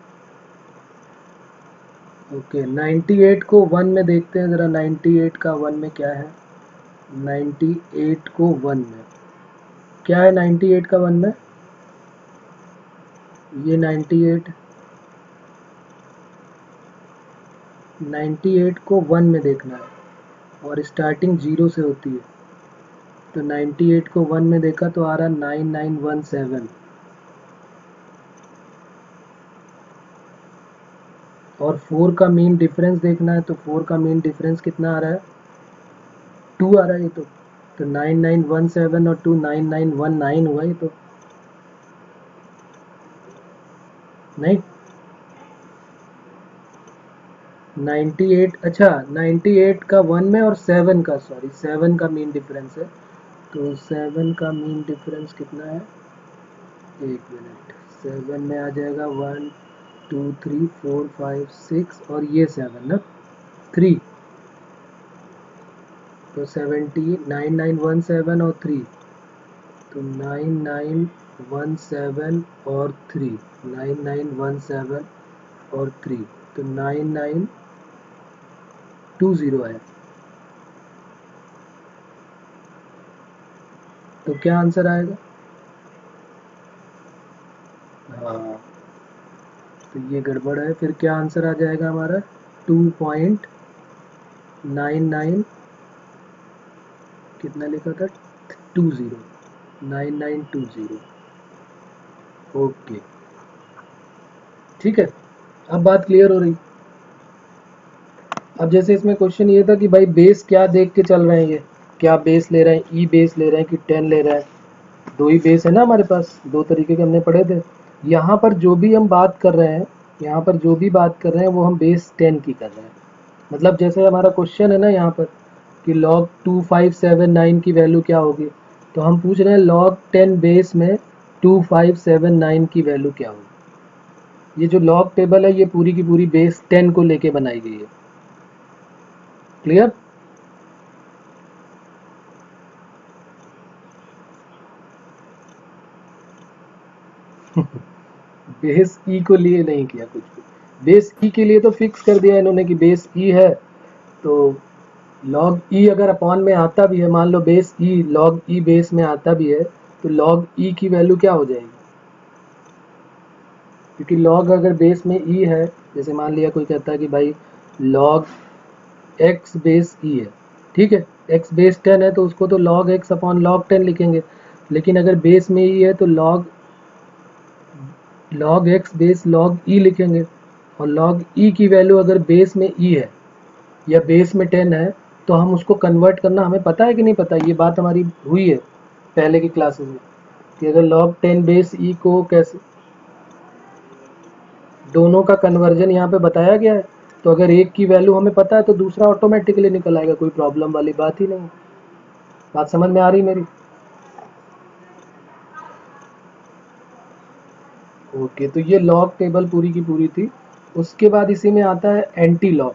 ओके 98 को 1 में देखते हैं ज़रा, 98 का 1 में क्या है? 98 को 1 में क्या है? 98 का 1 में ये 98 को 1 में देखना है और स्टार्टिंग 0 से होती है। तो 98 को 1 में देखा तो आ रहा 9917, और 4 का मीन डिफरेंस देखना है तो 4 का मीन डिफरेंस कितना आ रहा है? 2 आ रहा है ये तो 9917 और 2 9919 हुआ ये तो, नहीं 98, अच्छा 98 का 1 में और 7 का, सॉरी 7 का मीन डिफरेंस है। तो 7 का मीन डिफरेंस कितना है? एक मिनट, 7 में आ जाएगा 1 2 3 4 5 6 और ये 7 ना 3, तो 9917 और 3, तो 9917 और 3, 9917 और 3, तो 9920 है। तो क्या आंसर आएगा? हाँ, तो ये गड़बड़ है, फिर क्या आंसर आ जाएगा हमारा? 2.99, कितना लिखा था? 20, 9920। ओके ठीक है, अब बात क्लियर हो रही। अब जैसे इसमें क्वेश्चन ये था कि भाई बेस क्या देख के चल रहे हैं, ये क्या बेस ले रहे हैं, ई बेस ले रहे हैं कि 10 ले रहे हैं? दो ही बेस है ना हमारे पास, दो तरीके के हमने पढ़े थे। यहाँ पर जो भी हम बात कर रहे हैं, यहाँ पर जो भी बात कर रहे हैं वो हम बेस 10 की कर रहे हैं। मतलब जैसे हमारा क्वेश्चन है ना यहाँ पर कि log 2579 की वैल्यू क्या होगी, तो हम पूछ रहे हैं log 10 बेस में 2579 की वैल्यू क्या होगी। ये जो log टेबल है ये पूरी की पूरी बेस 10 को लेके बनाई गई है। क्लियर? बेस ई को लिए नहीं किया कुछ भी, बेस ई के लिए तो फिक्स कर दिया इन्होंने कि बेस ई है, तो log ई अगर अपॉन में आता भी है, मान लो बेस ई log ई बेस में आता भी है, तो log ई की वैल्यू क्या हो जाएगी? क्योंकि log अगर बेस में ई है, जैसे मान लिया कोई कहता है कि भाई log x बेस ई है, ठीक है, x बेस 10 है तो उसको तो log x अपॉन log 10 लिखेंगे, लेकिन अगर बेस में ई है तो log x बेस log ई लिखेंगे, और log ई की वैल्यू अगर बेस में ई है या बेस में 10 है तो हम उसको कन्वर्ट करना, हमें पता है कि नहीं पता, ये बात हमारी हुई है पहले की क्लासेस में कि अगर log 10 बेस ई को कैसे, दोनों का कन्वर्जन यहाँ पे बताया गया है। तो अगर एक की वैल्यू हमें पता है तो दूसरा ऑटोमेटिकली निकल आएगा, कोई प्रॉब्लम वाली बात ही नहीं। बात समझ में आ रही मेरी? ओके, तो ये लॉग टेबल पूरी की पूरी थी। उसके बाद इसी में आता है एंटी लॉग।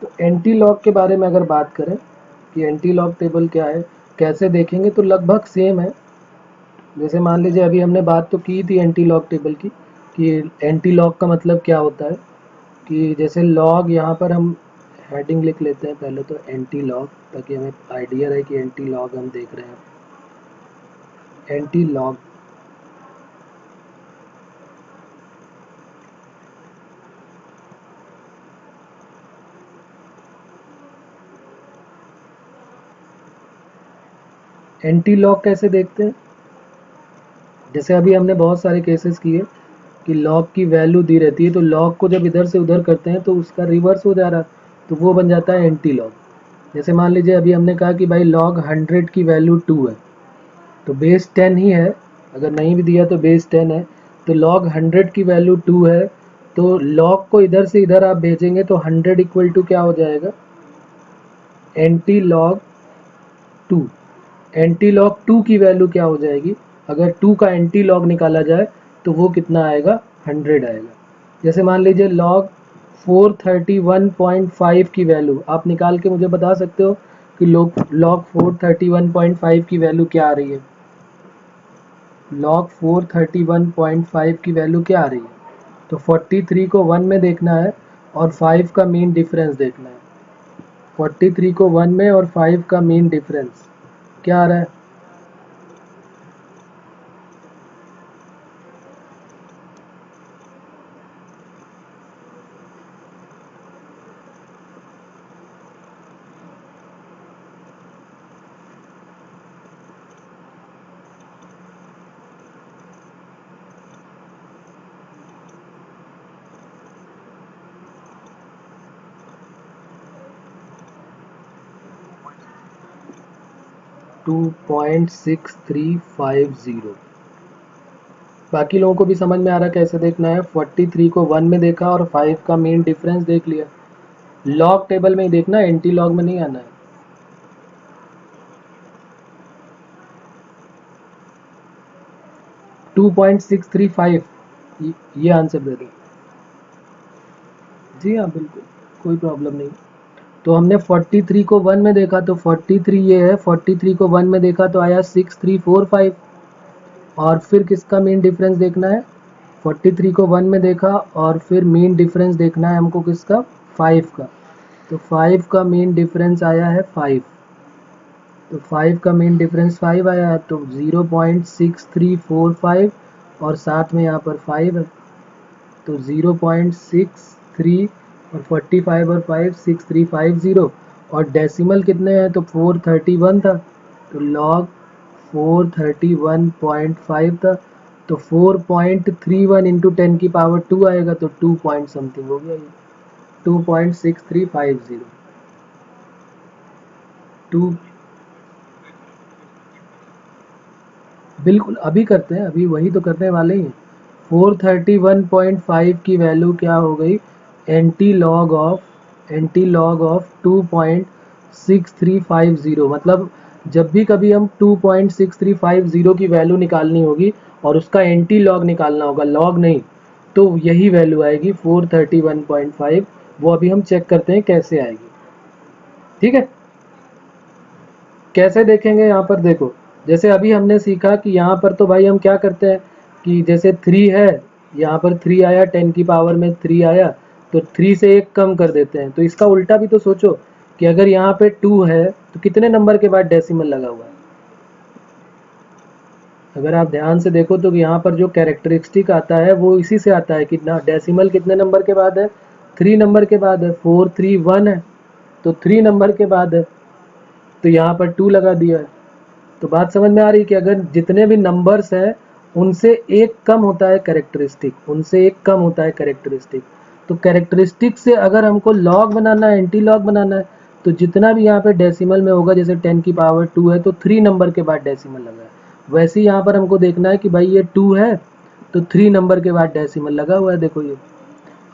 तो एंटी लॉग के बारे में अगर बात करें कि एंटी लॉग टेबल क्या है, कैसे देखेंगे, तो लगभग सेम है। जैसे मान लीजिए अभी हमने बात तो की थी एंटी लॉग टेबल की, कि एंटी लॉग का मतलब क्या होता है, कि जैसे लॉग यहाँ पर हम हेडिंग लिख लेते हैं पहले तो एंटी लॉग, ताकि हमें आइडिया रहे कि एंटी लॉग हम देख रहे हैं। एंटी लॉग, एंटी लॉग कैसे देखते हैं? जैसे अभी हमने बहुत सारे केसेस किए कि लॉग की वैल्यू दी रहती है, तो लॉग को जब इधर से उधर करते हैं तो उसका रिवर्स हो जा रहा है, तो वो बन जाता है एंटी लॉग। जैसे मान लीजिए अभी हमने कहा कि भाई लॉग 100 की वैल्यू 2 है, तो बेस 10 ही है, अगर नहीं भी दिया तो बेस 10 है, तो लॉग 100 की वैल्यू 2 है, तो लॉग को इधर से इधर आप भेजेंगे तो 100 इक्वल टू क्या हो जाएगा? Anti log 2। एंटी लॉग 2 की वैल्यू क्या हो जाएगी? अगर 2 का एंटी लॉग निकाला जाए तो वो कितना आएगा? 100 आएगा। जैसे मान लीजिए लॉग 431.5 की वैल्यू आप निकाल के मुझे बता सकते हो कि लॉग 431.5 की वैल्यू क्या आ रही है? लॉग 431.5 की वैल्यू क्या आ रही है? तो 43 को 1 में देखना है और 5 का मीन डिफरेंस देखना है। 43 को 1 में और 5 का मीन डिफरेंस क्या आ रहा है? 2.6350। बाकी लोगों को भी समझ में आ रहा है कैसे देखना है? 43 को 1 में देखा और 5 का मेन डिफरेंस देख लिया। लॉग टेबल में ही देखना, एंटी लॉग में नहीं आना है। 2.635 ये आंसर दे दो। जी हाँ बिल्कुल, कोई प्रॉब्लम नहीं। तो हमने 43 को 1 में देखा तो 43 ये है, 43 को 1 में देखा तो आया 6345। और फिर किसका मीन डिफरेंस देखना है? 43 को 1 में देखा और फिर मीन डिफरेंस देखना है हमको किसका? 5 का। तो 5 का मीन डिफरेंस आया है 5। तो 5 का मीन डिफरेंस 5 आया है, तो 0.6345 और साथ में यहाँ पर 5 है, तो 0.63 और 45 और 5 6350। और डेसिमल कितने हैं? तो 431 था, तो लॉग 431.5 था, तो 4.31 इंटू 10 की पावर 2 आएगा, तो 2 पॉइंट समथिंग हो गया ये, 2.6350। 2 बिल्कुल अभी करते हैं, अभी वही तो करने वाले ही हैं। 431.5 की वैल्यू क्या हो गई? Anti log of 2.6350। मतलब जब भी कभी हम 2.6350 की वैल्यू निकालनी होगी और उसका एंटी लॉग निकालना होगा, लॉग नहीं, तो यही वैल्यू आएगी 431.5। वो अभी हम चेक करते हैं कैसे आएगी। ठीक है, कैसे देखेंगे? यहाँ पर देखो, जैसे अभी हमने सीखा कि यहाँ पर तो भाई हम क्या करते हैं कि जैसे 3 है, यहाँ पर 3 आया, 10 की पावर में 3 आया, तो 3 से 1 कम कर देते हैं। तो इसका उल्टा भी तो सोचो कि अगर यहाँ पे 2 है तो कितने नंबर के बाद डेसिमल लगा हुआ है? अगर आप ध्यान से देखो तो यहाँ पर जो कैरेक्टरिस्टिक आता है वो इसी से आता है कि ना डेसिमल कितने नंबर के बाद है? 3 नंबर के बाद है। 431 है तो 3 नंबर के बाद है, तो यहाँ पर 2 लगा दिया है। तो बात समझ में आ रही है कि अगर जितने भी नंबर्स हैं उनसे एक कम होता है कैरेक्टरिस्टिक, उनसे एक कम होता है कैरेक्टरिस्टिक। तो कैरेक्टरिस्टिक से अगर हमको लॉग बनाना है, एंटी लॉग बनाना है, तो जितना भी यहाँ पे डेसिमल में होगा, जैसे 10 की पावर 2 है तो 3 नंबर के बाद डेसिमल लगा है, वैसे ही यहाँ पर हमको देखना है कि भाई ये 2 है तो 3 नंबर के बाद डेसिमल लगा हुआ है। देखो ये,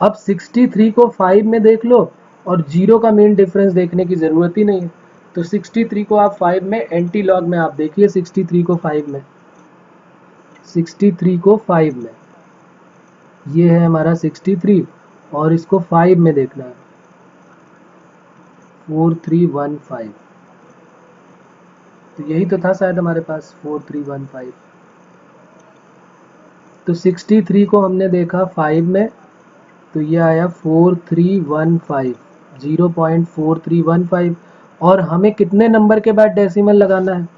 अब 63 को 5 में देख लो और 0 का मेन डिफरेंस देखने की ज़रूरत ही नहीं है। तो 63 को आप 5 में एंटी लॉग में आप देखिए, 63 को 5 में, 63 को 5 में, ये है हमारा 63 और इसको 5 में देखना है, 4315। तो यही तो था शायद हमारे पास 4315। तो 63 को हमने देखा 5 में, तो ये आया 4315, 0.4315। और हमें कितने नंबर के बाद डेसिमल लगाना है?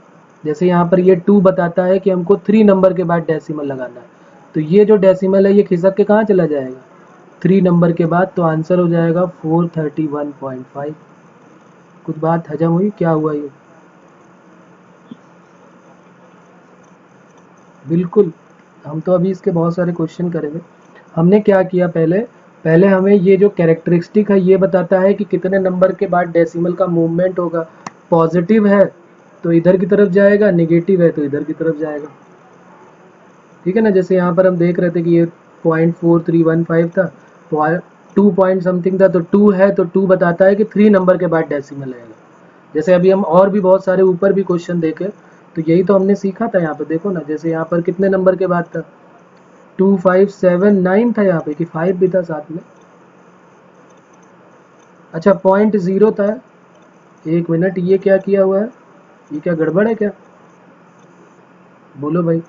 जैसे यहाँ पर ये 2 बताता है कि हमको 3 नंबर के बाद डेसिमल लगाना है, तो ये जो डेसिमल है ये खिसक के कहाँ चला जाएगा? 3 नंबर के बाद, तो आंसर हो जाएगा 431.5। कुछ बात हजम हुई? क्या हुआ ये? बिल्कुल, हम तो अभी इसके बहुत सारे क्वेश्चन करेंगे। हमने क्या किया पहले, पहले हमें ये जो कैरेक्टरिस्टिक है ये बताता है कि कितने नंबर के बाद डेसिमल का मूवमेंट होगा। पॉजिटिव है तो इधर की तरफ जाएगा, नेगेटिव है तो इधर की तरफ जाएगा। ठीक है ना, जैसे यहाँ पर हम देख रहे थे कि ये 0.4315 था, तो 2 पॉइंट समथिंग था, तो 2 है तो 2 बताता है कि 3 नंबर के बाद डेसिमल आएगा। जैसे अभी हम और भी बहुत सारे ऊपर भी क्वेश्चन देखे, तो यही तो हमने सीखा था। यहाँ पे देखो ना, जैसे यहाँ पर कितने नंबर के बाद था, 2579 था यहाँ पे, कि 5 भी था साथ में। अच्छा 0.0 था, एक मिनट, ये क्या किया हुआ है, ये क्या गड़बड़ है क्या, बोलो भाई।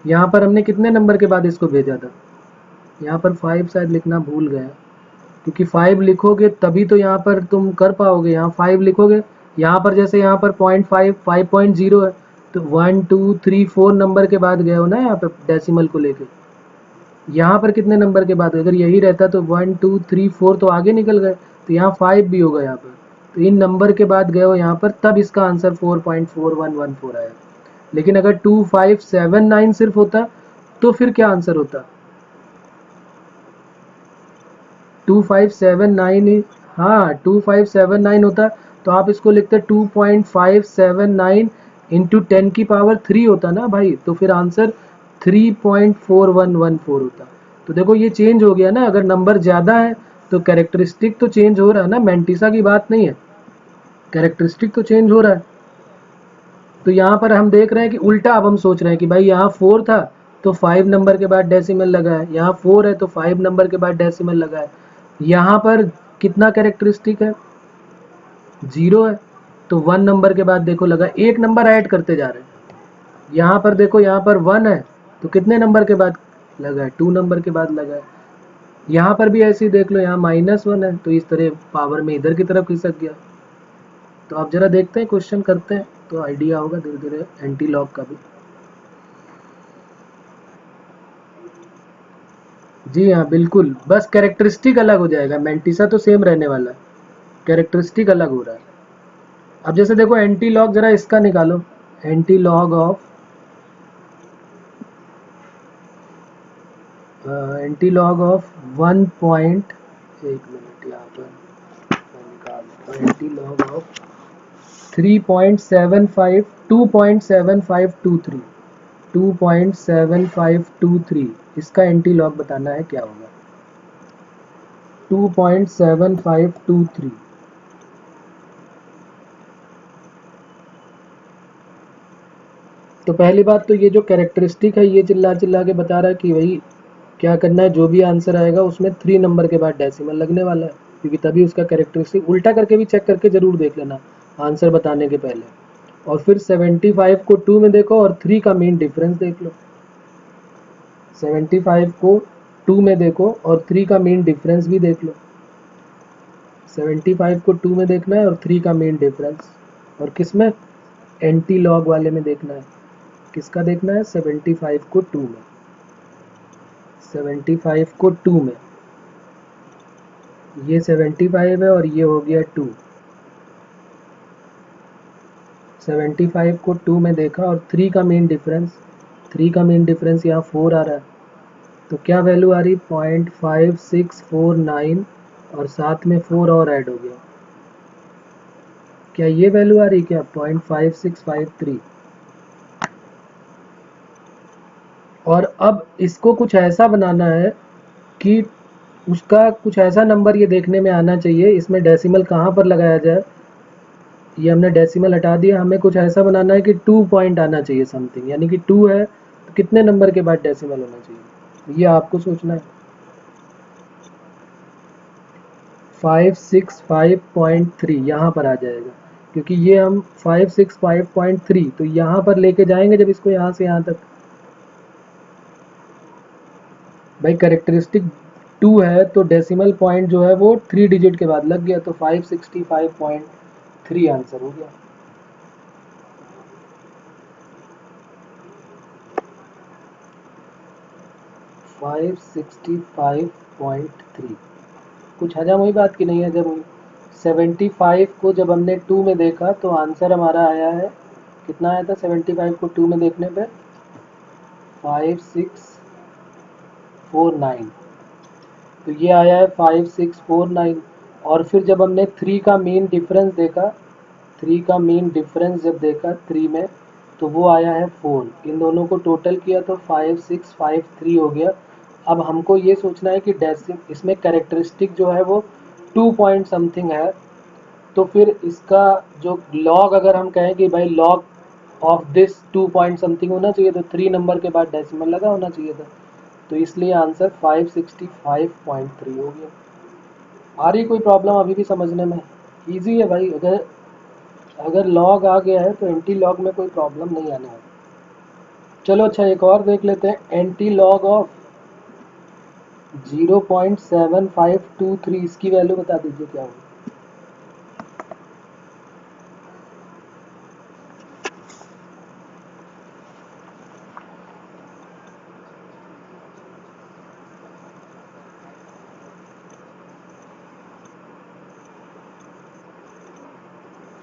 यहाँ पर हमने कितने नंबर के बाद इसको भेजा था, यहाँ पर 5 शायद लिखना भूल गया, क्योंकि 5 लिखोगे तभी तो यहाँ पर तुम कर पाओगे। यहाँ 5 लिखोगे, यहाँ पर जैसे यहाँ पर 0.5 5.0 है, तो 1 2 3 4 नंबर के बाद गए हो ना यहाँ पे डेसिमल को लेके। यहाँ पर कितने नंबर के बाद, अगर यही रहता तो 1 2 3 4 तो आगे निकल गए, तो यहाँ 5 भी होगा यहाँ पर, तो इन नंबर के बाद गए हो यहाँ पर, तब इसका आंसर 4.4114 आया। लेकिन अगर 2579 सिर्फ होता तो फिर क्या आंसर होता, 2579, हाँ 2579 होता, तो आप इसको लिखते 2.579 इंटू 10 की पावर 3 होता ना भाई, तो फिर आंसर 3.4114 होता। तो देखो ये चेंज हो गया ना, अगर नंबर ज़्यादा है तो कैरेक्टरिस्टिक तो चेंज हो रहा है ना, मैंटिसा की बात नहीं है, कैरेक्टरिस्टिक तो चेंज हो रहा है। तो यहाँ पर हम देख रहे हैं कि उल्टा अब हम सोच रहे हैं कि भाई यहाँ 4 था तो 5 नंबर के बाद डेसिमल लगा है, यहाँ 4 है तो 5 नंबर के बाद डेसिमल लगा है। यहाँ पर कितना कैरेक्टरिस्टिक है, 0 है, तो 1 नंबर के बाद देखो लगा, एक नंबर ऐड करते जा रहे हैं। यहाँ पर देखो, यहाँ पर 1 है तो कितने नंबर के बाद लगा है, 2 नंबर के बाद लगा है। यहाँ पर भी ऐसे ही देख लो, यहाँ -1 है तो इस तरह पावर में इधर की तरफ खिसक गया। तो आप जरा देखते हैं, क्वेश्चन करते हैं तो आइडिया होगा धीरे धीरे एंटी लॉग का भी। जी हाँ बिल्कुल, बस कैरेक्टरिस्टिक अलग हो जाएगा, मैंटिसा तो सेम रहने वाला है, कैरेक्टरिस्टिक अलग हो रहा है। अब जैसे देखो एंटी लॉग, जरा इसका निकालो, anti log of anti log of 1 point, एक मिनट यहाँ पर मैं निकालता हूँ, एंटी लॉग ऑफ 3.75 2.7523 2.7523, इसका एंटी लॉग बताना है क्या होगा, 2.7523। तो पहली बात तो ये जो कैरेक्टरिस्टिक है ये चिल्ला चिल्ला के बता रहा है कि भाई क्या करना है, जो भी आंसर आएगा उसमें 3 नंबर के बाद डेसिमल लगने वाला है, क्योंकि तभी उसका कैरेक्टरिस्टिक। उल्टा करके भी चेक करके ज़रूर देख लेना आंसर बताने के पहले। और फिर 75 को 2 में देखो और 3 का मीन डिफरेंस देख लो। 75 को 2 में देखो और 3 का मीन डिफरेंस भी देख लो। 75 को 2 में देखना है और 3 का मीन डिफरेंस, और किस में, एंटी लॉग वाले में देखना है। किसका देखना है, 75 को 2 में, 75 को 2 में, ये 75 है और ये हो गया 2। 75 को 2 में देखा और 3 का मेन डिफरेंस, 3 का मेन डिफरेंस यहाँ 4 आ रहा है, तो क्या वैल्यू आ रही, 0.5649, और साथ में 4 और ऐड हो गया, क्या ये वैल्यू आ रही, क्या 0.5653। और अब इसको कुछ ऐसा बनाना है कि उसका कुछ ऐसा नंबर ये देखने में आना चाहिए, इसमें डेसिमल कहाँ पर लगाया जाए, ये हमने डेसिमल हटा दिया, हमें कुछ ऐसा बनाना है कि 2 पॉइंट आना चाहिए समथिंग, यानी कि 2 है तो कितने नंबर के बाद डेसिमल होना चाहिए, ये आपको सोचना है। 565.3 यहाँ पर आ जाएगा, क्योंकि ये हम 565.3 तो यहाँ पर लेके जाएंगे जब इसको यहाँ से यहाँ तक। भाई कैरेक्टरिस्टिक 2 है तो डेसिमल पॉइंट जो है वो 3 डिजिट के बाद लग गया, तो 565.3 आंसर हो गया। फाइव 65.3 कुछ हजम हुई बात की नहीं हजम हुई। 75 को जब हमने 2 में देखा तो आंसर हमारा आया है, कितना आया था 75 को 2 में देखने पे, 5649, तो ये आया है 5649। और फिर जब हमने 3 का मीन डिफरेंस देखा, 3 का मीन डिफरेंस जब देखा 3 में, तो वो आया है 4। इन दोनों को टोटल किया तो 5653 हो गया। अब हमको ये सोचना है कि डेसिम इसमें कैरेक्टरिस्टिक जो है वो 2 पॉइंट समथिंग है, तो फिर इसका जो लॉग अगर हम कहें कि भाई log of this 2 point something होना चाहिए, तो 3 नंबर के बाद डेसिमल लगा होना चाहिए था, तो इसलिए आंसर 565.3 हो गया। आ रही कोई प्रॉब्लम अभी भी समझने में? इजी है भाई, अगर अगर लॉग आ गया है तो एंटी लॉग में कोई प्रॉब्लम नहीं आने वाली। चलो अच्छा, एक और देख लेते हैं। एंटी लॉग ऑफ 0.7523, इसकी वैल्यू बता दीजिए क्या होगी।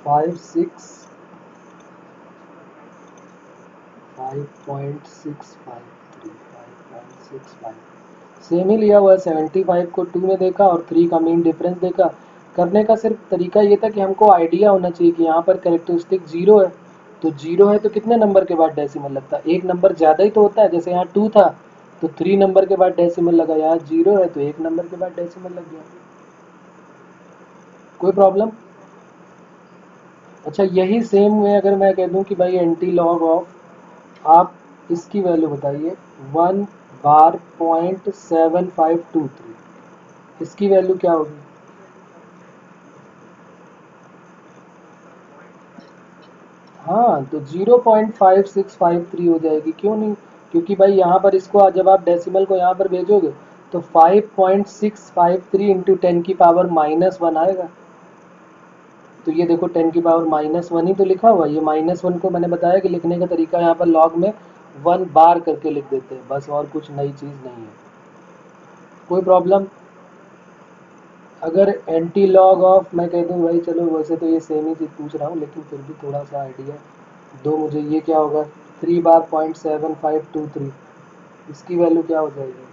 5.653 सेम ही लिया हुआ है। 75 को 2 में देखा और 3 का मीन डिफरेंस देखा। करने का सिर्फ तरीका ये था कि हमको आइडिया होना चाहिए कि यहाँ पर कैरेक्टरिस्टिक 0 है, तो 0 है तो कितने नंबर के बाद डेसिमल लगता है? एक नंबर ज़्यादा ही तो होता है। जैसे यहाँ 2 था तो 3 नंबर के बाद डेसिमल लगा, यहाँ 0 है तो एक नंबर के बाद डेसिमल लग गया। कोई प्रॉब्लम? अच्छा, यही सेम में अगर मैं कह दूं कि भाई एंटी लॉग ऑफ, आप इसकी वैल्यू बताइए, 1 बार 0.7523, इसकी वैल्यू क्या होगी? हाँ, तो 0.5653 हो जाएगी, क्यों नहीं? क्योंकि भाई यहाँ पर इसको जब आप डेसिमल को यहाँ पर भेजोगे तो 5.653 इंटू 10 की पावर -1 आएगा। तो ये देखो 10 की पावर -1 ही तो लिखा हुआ है। ये -1 को मैंने बताया कि लिखने का तरीका यहाँ पर लॉग में 1 बार करके लिख देते हैं, बस, और कुछ नई चीज़ नहीं है। कोई प्रॉब्लम? अगर एंटी लॉग ऑफ मैं कह दूँ भाई, चलो वैसे तो ये सेम ही चीज़ पूछ रहा हूँ लेकिन फिर भी थोड़ा सा आइडिया दो मुझे, ये क्या होगा? 3 बार 0.7523, इसकी वैल्यू क्या हो जाएगी?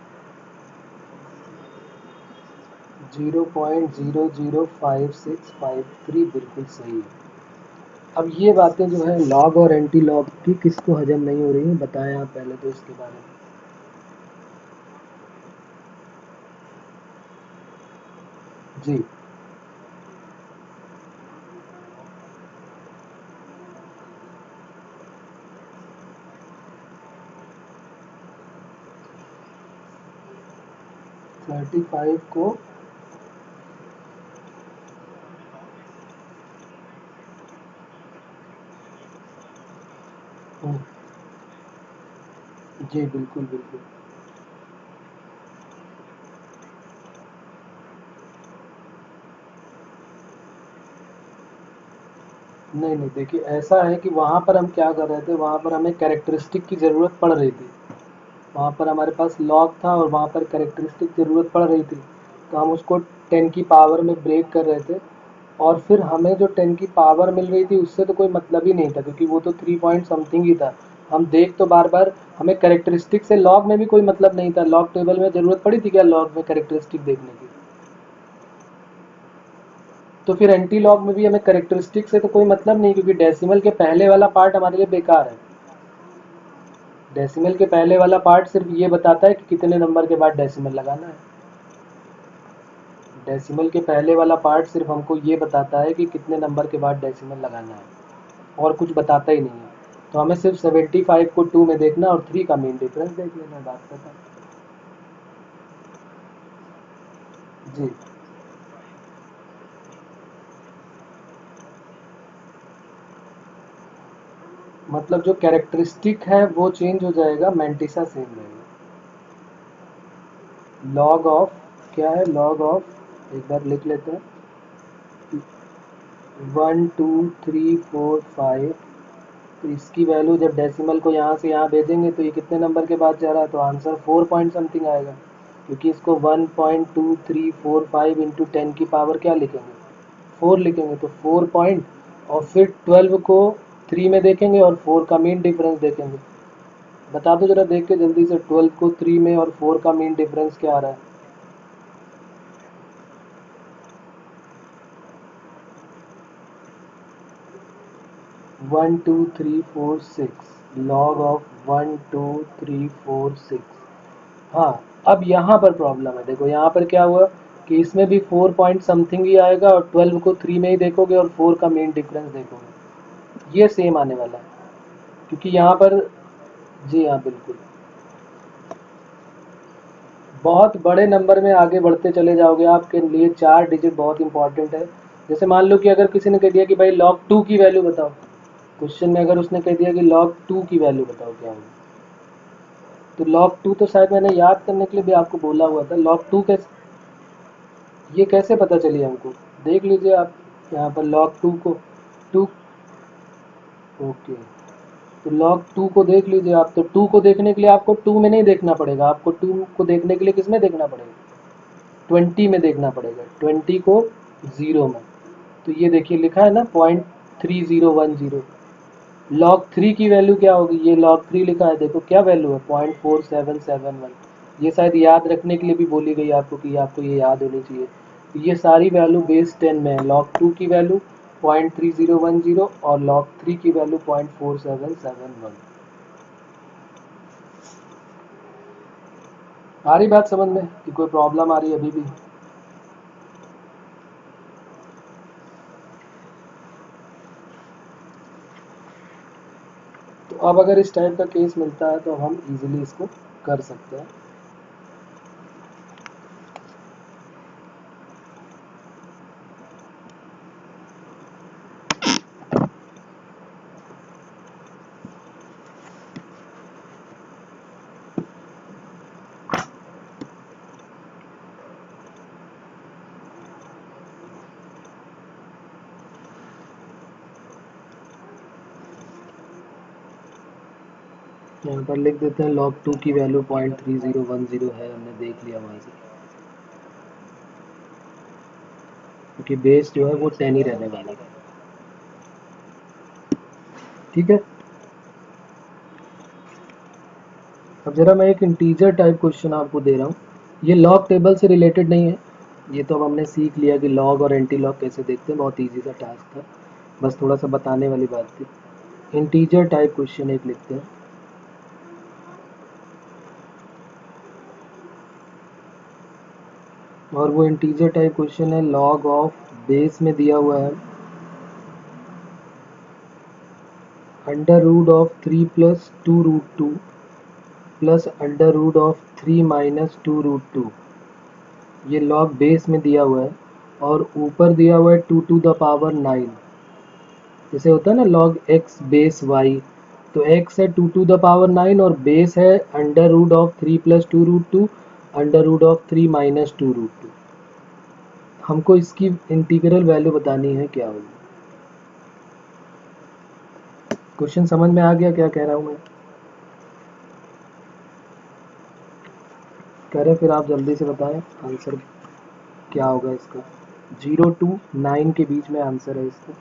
0.005653, बिल्कुल सही है। अब ये बातें जो है लॉग और एंटी लॉग की किसको हजम नहीं हो रही हैं, बताएं आप पहले तो इसके बारे में। जी। 35 को जी बिल्कुल बिल्कुल। नहीं नहीं, देखिए ऐसा है कि वहाँ पर हम क्या कर रहे थे, वहाँ पर हमें कैरेक्टरिस्टिक की ज़रूरत पड़ रही थी। वहाँ पर हमारे पास लॉग था और वहाँ पर कैरेक्टरिस्टिक ज़रूरत पड़ रही थी, तो हम उसको 10 की पावर में ब्रेक कर रहे थे। और फिर हमें जो 10 की पावर मिल रही थी उससे तो कोई मतलब ही नहीं था, क्योंकि वो तो 3 पॉइंट समथिंग ही था। हम देख तो बार बार, हमें कैरेक्टरिस्टिक से लॉग में भी कोई मतलब नहीं था। लॉग टेबल में ज़रूरत पड़ी थी क्या लॉग में कैरेक्टरिस्टिक देखने की? तो फिर एंटी लॉग में भी हमें कैरेक्टरिस्टिक से तो कोई मतलब नहीं, क्योंकि डेसिमल के पहले वाला पार्ट हमारे लिए बेकार है। डेसिमल के पहले वाला पार्ट सिर्फ ये बताता है कि कितने नंबर के बाद डेसिमल लगाना है। डेसिमल के पहले वाला पार्ट सिर्फ हमको ये बताता है कि कितने नंबर के बाद डेसिमल लगाना है, और कुछ बताता ही नहीं है। तो हमें सिर्फ 75 को 2 में देखना और 3 का मेन डिफरेंस देख लेना, बात खत्म। जी। मतलब जो कैरेक्टरिस्टिक है वो चेंज हो जाएगा, मैंटिसा सेम रहेगा। लॉग ऑफ क्या है? लॉग ऑफ एक बार लिख लेते हैं, 1 2 3 4 5। तो इसकी वैल्यू जब डेसिमल को यहाँ से यहाँ भेजेंगे तो ये कितने नंबर के बाद जा रहा है, तो आंसर 4 पॉइंट समथिंग आएगा, क्योंकि इसको 1.2345 इंटू 10 की पावर क्या लिखेंगे? 4 लिखेंगे, तो 4 पॉइंट, और फिर 12 को 3 में देखेंगे और 4 का मीन डिफरेंस देखेंगे। बता दो जरा देख के जल्दी से, 12 को 3 में और 4 का मीन डिफरेंस क्या आ रहा है? 1 2 3 4 6 log ऑफ 1 2 3 4 6। हाँ, अब यहाँ पर प्रॉब्लम है, देखो यहाँ पर क्या हुआ कि इसमें भी 4 पॉइंट समथिंग ही आएगा और 12 को 3 में ही देखोगे और 4 का मेन डिफरेंस देखोगे, ये सेम आने वाला है क्योंकि यहाँ पर, जी हाँ बिल्कुल, बहुत बड़े नंबर में आगे बढ़ते चले जाओगे, आपके लिए 4 डिजिट बहुत इंपॉर्टेंट है। जैसे मान लो कि अगर किसी ने कह दिया कि भाई log 2 की वैल्यू बताओ, क्वेश्चन में अगर उसने कह दिया कि log 2 की वैल्यू बताओ क्या होगी, तो log 2 तो शायद मैंने याद करने के लिए भी आपको बोला हुआ था, log 2 कैसे, ये कैसे पता चली हमको, देख लीजिए आप यहाँ पर log 2 को, 2, ओके, तो log 2 को देख लीजिए आप, तो 2 को देखने के लिए आपको 2 में नहीं देखना पड़ेगा, आपको 2 को देखने के लिए किस में देखना पड़ेगा, 20 में देखना पड़ेगा, 20 को 0 में। तो ये देखिए लिखा है ना 0.3010। log 3 की वैल्यू क्या होगी, ये log 3 लिखा है, देखो क्या वैल्यू है, 0.4771। ये शायद याद रखने के लिए भी बोली गई आपको कि आपको ये याद होनी चाहिए। तो ये सारी वैल्यू बेस 10 में है, log 2 की वैल्यू 0.3010 और log 3 की वैल्यू 0.4771। आ रही बात समझ में कि कोई प्रॉब्लम आ रही है अभी भी? तो अब अगर इस टाइप का केस मिलता है तो हम इजीली इसको कर सकते हैं। यहाँ पर लिख देते हैं log 2 की वैल्यू 0.3010 है, हमने देख लिया वहाँ से, क्योंकि बेस जो है वो 10 ही रहने वाला है। ठीक है, अब जरा मैं एक इंटीजर टाइप क्वेश्चन आपको दे रहा हूँ, ये लॉग टेबल से रिलेटेड नहीं है, ये तो अब हमने सीख लिया कि लॉग और एंटी लॉग कैसे देखते हैं, बहुत इजी सा टास्क था, बस थोड़ा सा बताने वाली बात थी। इंटीजर टाइप क्वेश्चन एक लिखते हैं, और वो इंटीजर टाइप क्वेश्चन है लॉग ऑफ, बेस में दिया हुआ है under root of 3 plus 2√2 plus under root of 3 minus 2√2, ये लॉग बेस में दिया हुआ है, और ऊपर दिया हुआ है 2⁹ जैसे होता है ना log x बेस y, तो x है 2⁹ और बेस है under root of 3 plus 2√2 under root of 3 minus 2√2। हमको इसकी इंटीग्रल वैल्यू बतानी है क्या होगी। क्वेश्चन समझ में आ गया क्या कह रहा हूँ मैं? कह रहे फिर आप जल्दी से बताएं आंसर क्या होगा इसका, 0 to 9 के बीच में आंसर है इसका।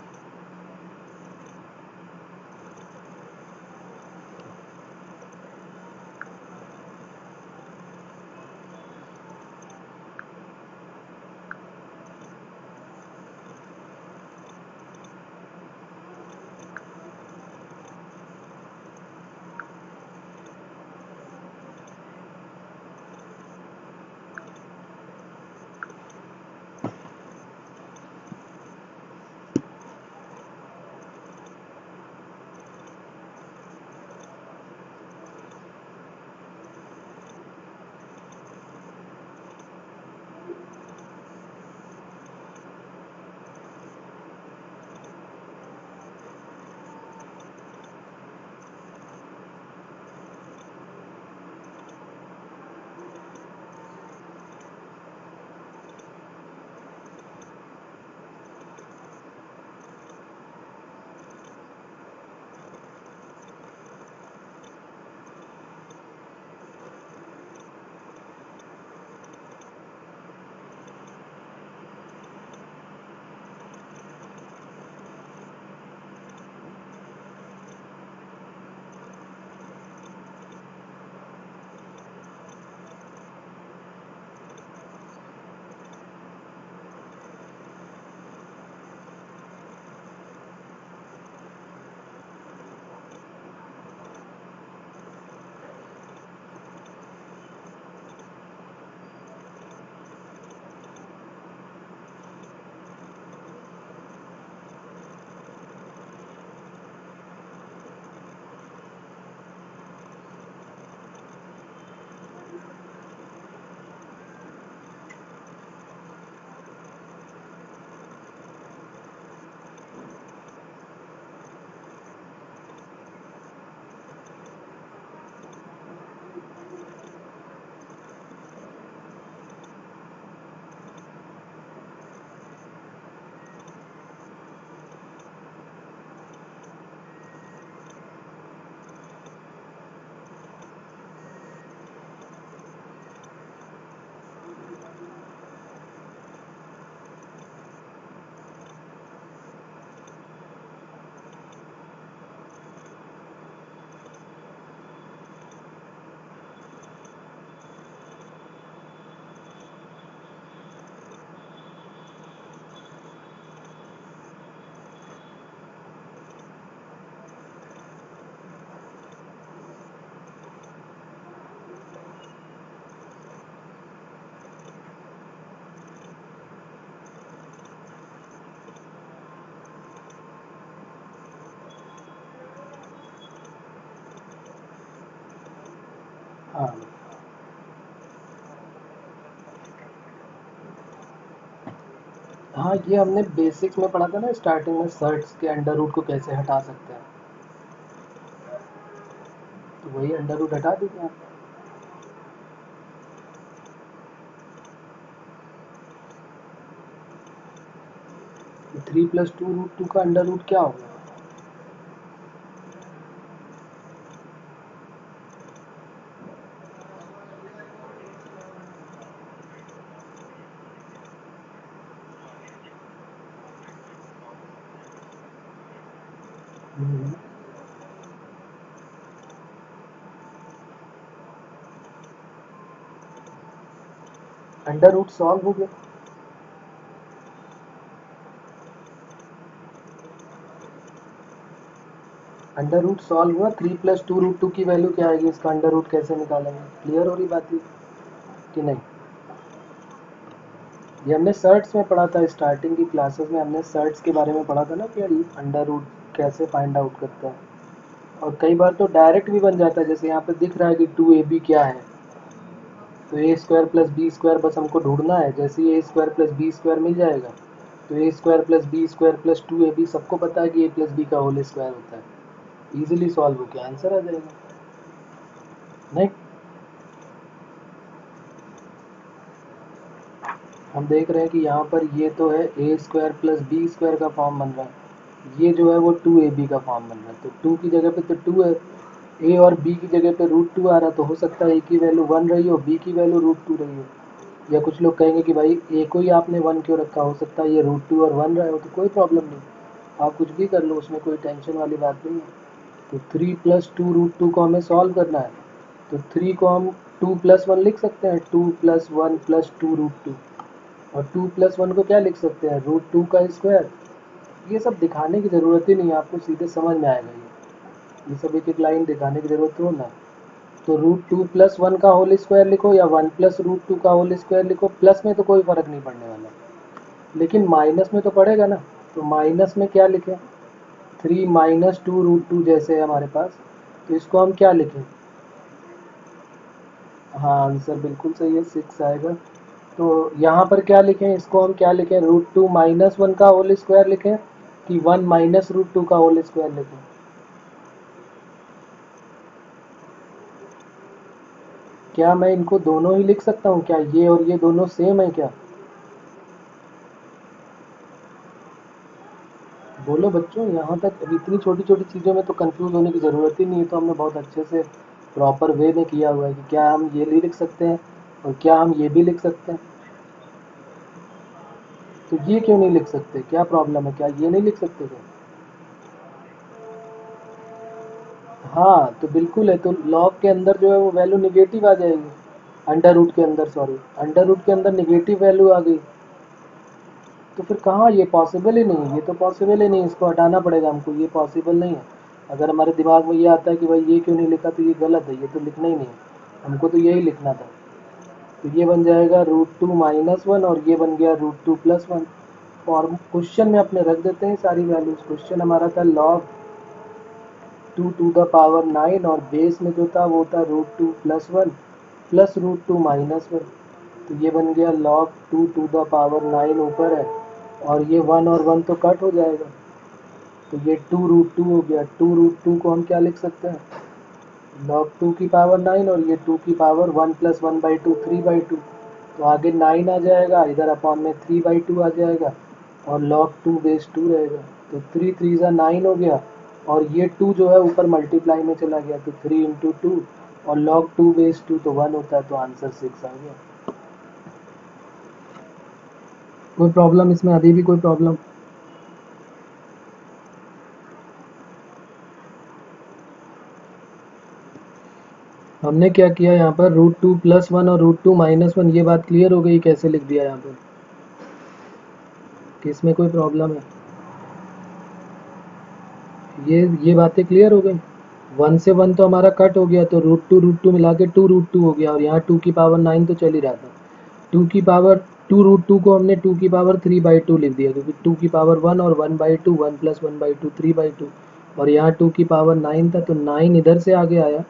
हाँ हाँ, ये हमने बेसिक्स में पढ़ा था ना स्टार्टिंग में, सर्ट्स के अंडर रूट को कैसे हटा सकते हैं। तो वही अंडर रूट हटा दीजिए आप। तो 3 + 2 √2 का अंडर रूट क्या होगा? अंडर रूट सॉल्व हो गया। अंडर रूट सॉल्व हुआ। 3 + 2 √2 की वैल्यू क्या आएगी, इसका अंडर रूट कैसे निकालेंगे? क्लियर हो रही बात ये कि नहीं? ये हमने सर्ट्स में पढ़ा था, स्टार्टिंग की क्लासेस में हमने सर्ट्स के बारे में पढ़ा था ना कि अंडर रूट कैसे फाइंड आउट करते हैं। और कई बार तो डायरेक्ट भी बन जाता है, जैसे यहाँ पे दिख रहा है कि 2ab क्या है, तो a² + b² बस हमको ढूंढना है। जैसे ही a² + b² मिल जाएगा तो a² + b² + 2ab सबको पता है कि a+b का होल स्क्वायर होता है। इजीली सॉल्व होकर आंसर आ जाएगा। नहीं, हम देख रहे हैं कि यहाँ पर ये तो है a² + b² का फॉर्म बन रहा है, ये जो है वो 2ab का फॉर्म बन रहा है। तो 2 की जगह पे तो 2 है, a और b की जगह पे √2 आ रहा, तो हो सकता है a की वैल्यू 1 रही हो, b की वैल्यू √2 रही हो। या कुछ लोग कहेंगे कि भाई a को ही आपने 1 क्यों रखा, हो सकता है ये √2 और 1 रहा हो, तो कोई प्रॉब्लम नहीं, आप कुछ भी कर लो, उसमें कोई टेंशन वाली बात नहीं है। तो 3 + 2 √2 को हमें सॉल्व करना है। तो 3 को हम 2 + 1 लिख सकते हैं, 2 + 1 + 2 √2। और 2 + 1 को क्या लिख सकते हैं, √2 का स्क्वायर। ये सब दिखाने की ज़रूरत ही नहीं है, आपको सीधे समझ में आएगा ये सब एक एक लाइन दिखाने की ज़रूरत हो ना। तो √2 + 1 का होल स्क्वायर लिखो या 1 + √2 का होल स्क्वायर लिखो, प्लस में तो कोई फ़र्क नहीं पड़ने वाला, लेकिन माइनस में तो पड़ेगा ना। तो माइनस में क्या लिखें, 3 - 2 √2 जैसे है हमारे पास, तो इसको हम क्या लिखें? हाँ, आंसर बिल्कुल सही है, 6 आएगा। तो यहाँ पर क्या लिखें, इसको हम क्या लिखें, √2 - 1 का होल स्क्वायर लिखें कि 1 - √2 का होल स्क्वायर लिखें? क्या मैं इनको दोनों ही लिख सकता हूँ? क्या ये और ये दोनों सेम है क्या? बोलो बच्चों, यहाँ तक अब इतनी छोटी छोटी चीज़ों में तो कंफ्यूज होने की ज़रूरत ही नहीं है। तो हमने बहुत अच्छे से प्रॉपर वे में किया हुआ है कि क्या हम ये भी लिख सकते हैं और क्या हम ये भी लिख सकते हैं। तो ये क्यों नहीं लिख सकते, क्या प्रॉब्लम है, क्या ये नहीं लिख सकते क्या? हाँ, तो बिल्कुल है, तो लॉग के अंदर जो है वो वैल्यू निगेटिव आ जाएगी। अंडर रूट के अंदर, सॉरी, अंडर रूट के अंदर निगेटिव वैल्यू आ गई। तो फिर कहाँ, ये पॉसिबल ही नहीं है, ये तो पॉसिबल ही नहीं, इसको हटाना पड़ेगा हमको, ये पॉसिबल नहीं है। अगर हमारे दिमाग में ये आता है कि भाई ये क्यों नहीं लिखा, तो ये गलत है, ये तो लिखना ही नहीं है, हमको तो यही लिखना था। तो ये बन जाएगा √2 - 1 और ये बन गया √2 + 1। और क्वेश्चन में अपने रख देते हैं सारी वैल्यूज। क्वेश्चन हमारा था log 2 to the power 9 और बेस में जो था वो था √2 + 1 प्लस √2 - 1। तो ये बन गया log 2 to the power 9 ऊपर है, और ये 1 और 1 तो कट हो जाएगा, तो ये 2 √2 हो गया। 2 √2 को हम क्या लिख सकते हैं, log 2 की पावर 9 और ये 2 की पावर 1 + 1/2 3/2। तो आगे 9 आ जाएगा, इधर अपॉन में 3/2 आ जाएगा और log 2 base 2 रहेगा। तो 3 3 ज़ा 9 हो गया, और ये 2 जो है ऊपर मल्टीप्लाई में चला गया, तो 3 × 2 और log 2 base 2 तो 1 होता है, तो आंसर 6 आ गया। कोई प्रॉब्लम इसमें, अभी भी कोई प्रॉब्लम? हमने क्या किया यहाँ पर, √2 + 1 और √2 - 1, ये बात क्लियर हो गई कैसे लिख दिया यहाँ पर, कि इसमें कोई प्रॉब्लम है? ये बातें क्लियर हो गई। 1 से 1 तो हमारा कट हो गया, तो √2 मिला के 2 √2 हो गया, और यहाँ 2 की पावर 9 तो चल ही रहा था। 2 की पावर 2 √2 को हमने 2 की पावर 3/2 लिख दिया, क्योंकि 2 की पावर 1 और 1/2, 1 + 1/2 3/2, और यहाँ 2 की पावर 9 था, तो 9 इधर से आगे आया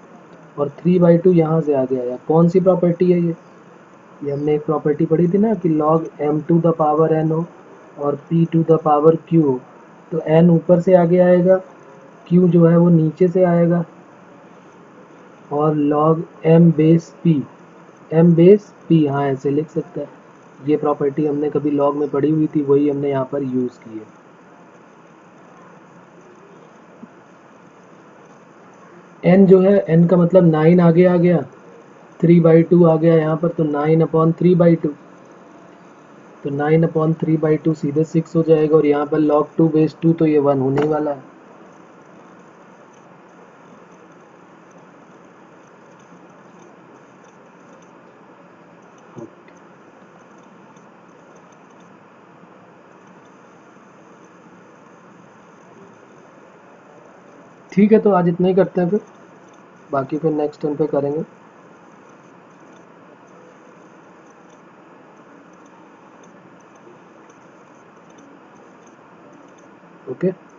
और 3/2 यहाँ से आ गया। या कौन सी प्रॉपर्टी है ये हमने एक प्रॉपर्टी पढ़ी थी ना कि log m to the power n हो और p to the power q हो, तो n ऊपर से आगे आएगा, q जो है वो नीचे से आएगा, और log m बेस p, हाँ ऐसे लिख सकते हैं। ये प्रॉपर्टी हमने कभी लॉग में पढ़ी हुई थी, वही हमने यहाँ पर यूज़ की है। n जो है, n का मतलब 9 आगे आ गया, 3/2 आ गया यहाँ पर, तो 9/3/2, तो 9/3/2 सीधे 6 हो जाएगा, और यहाँ पर log 2 बेस 2 तो ये 1 होने वाला है। ठीक है, तो आज इतना ही करते हैं फिर, बाकी फिर नेक्स्ट टाइम पे करेंगे। ओके।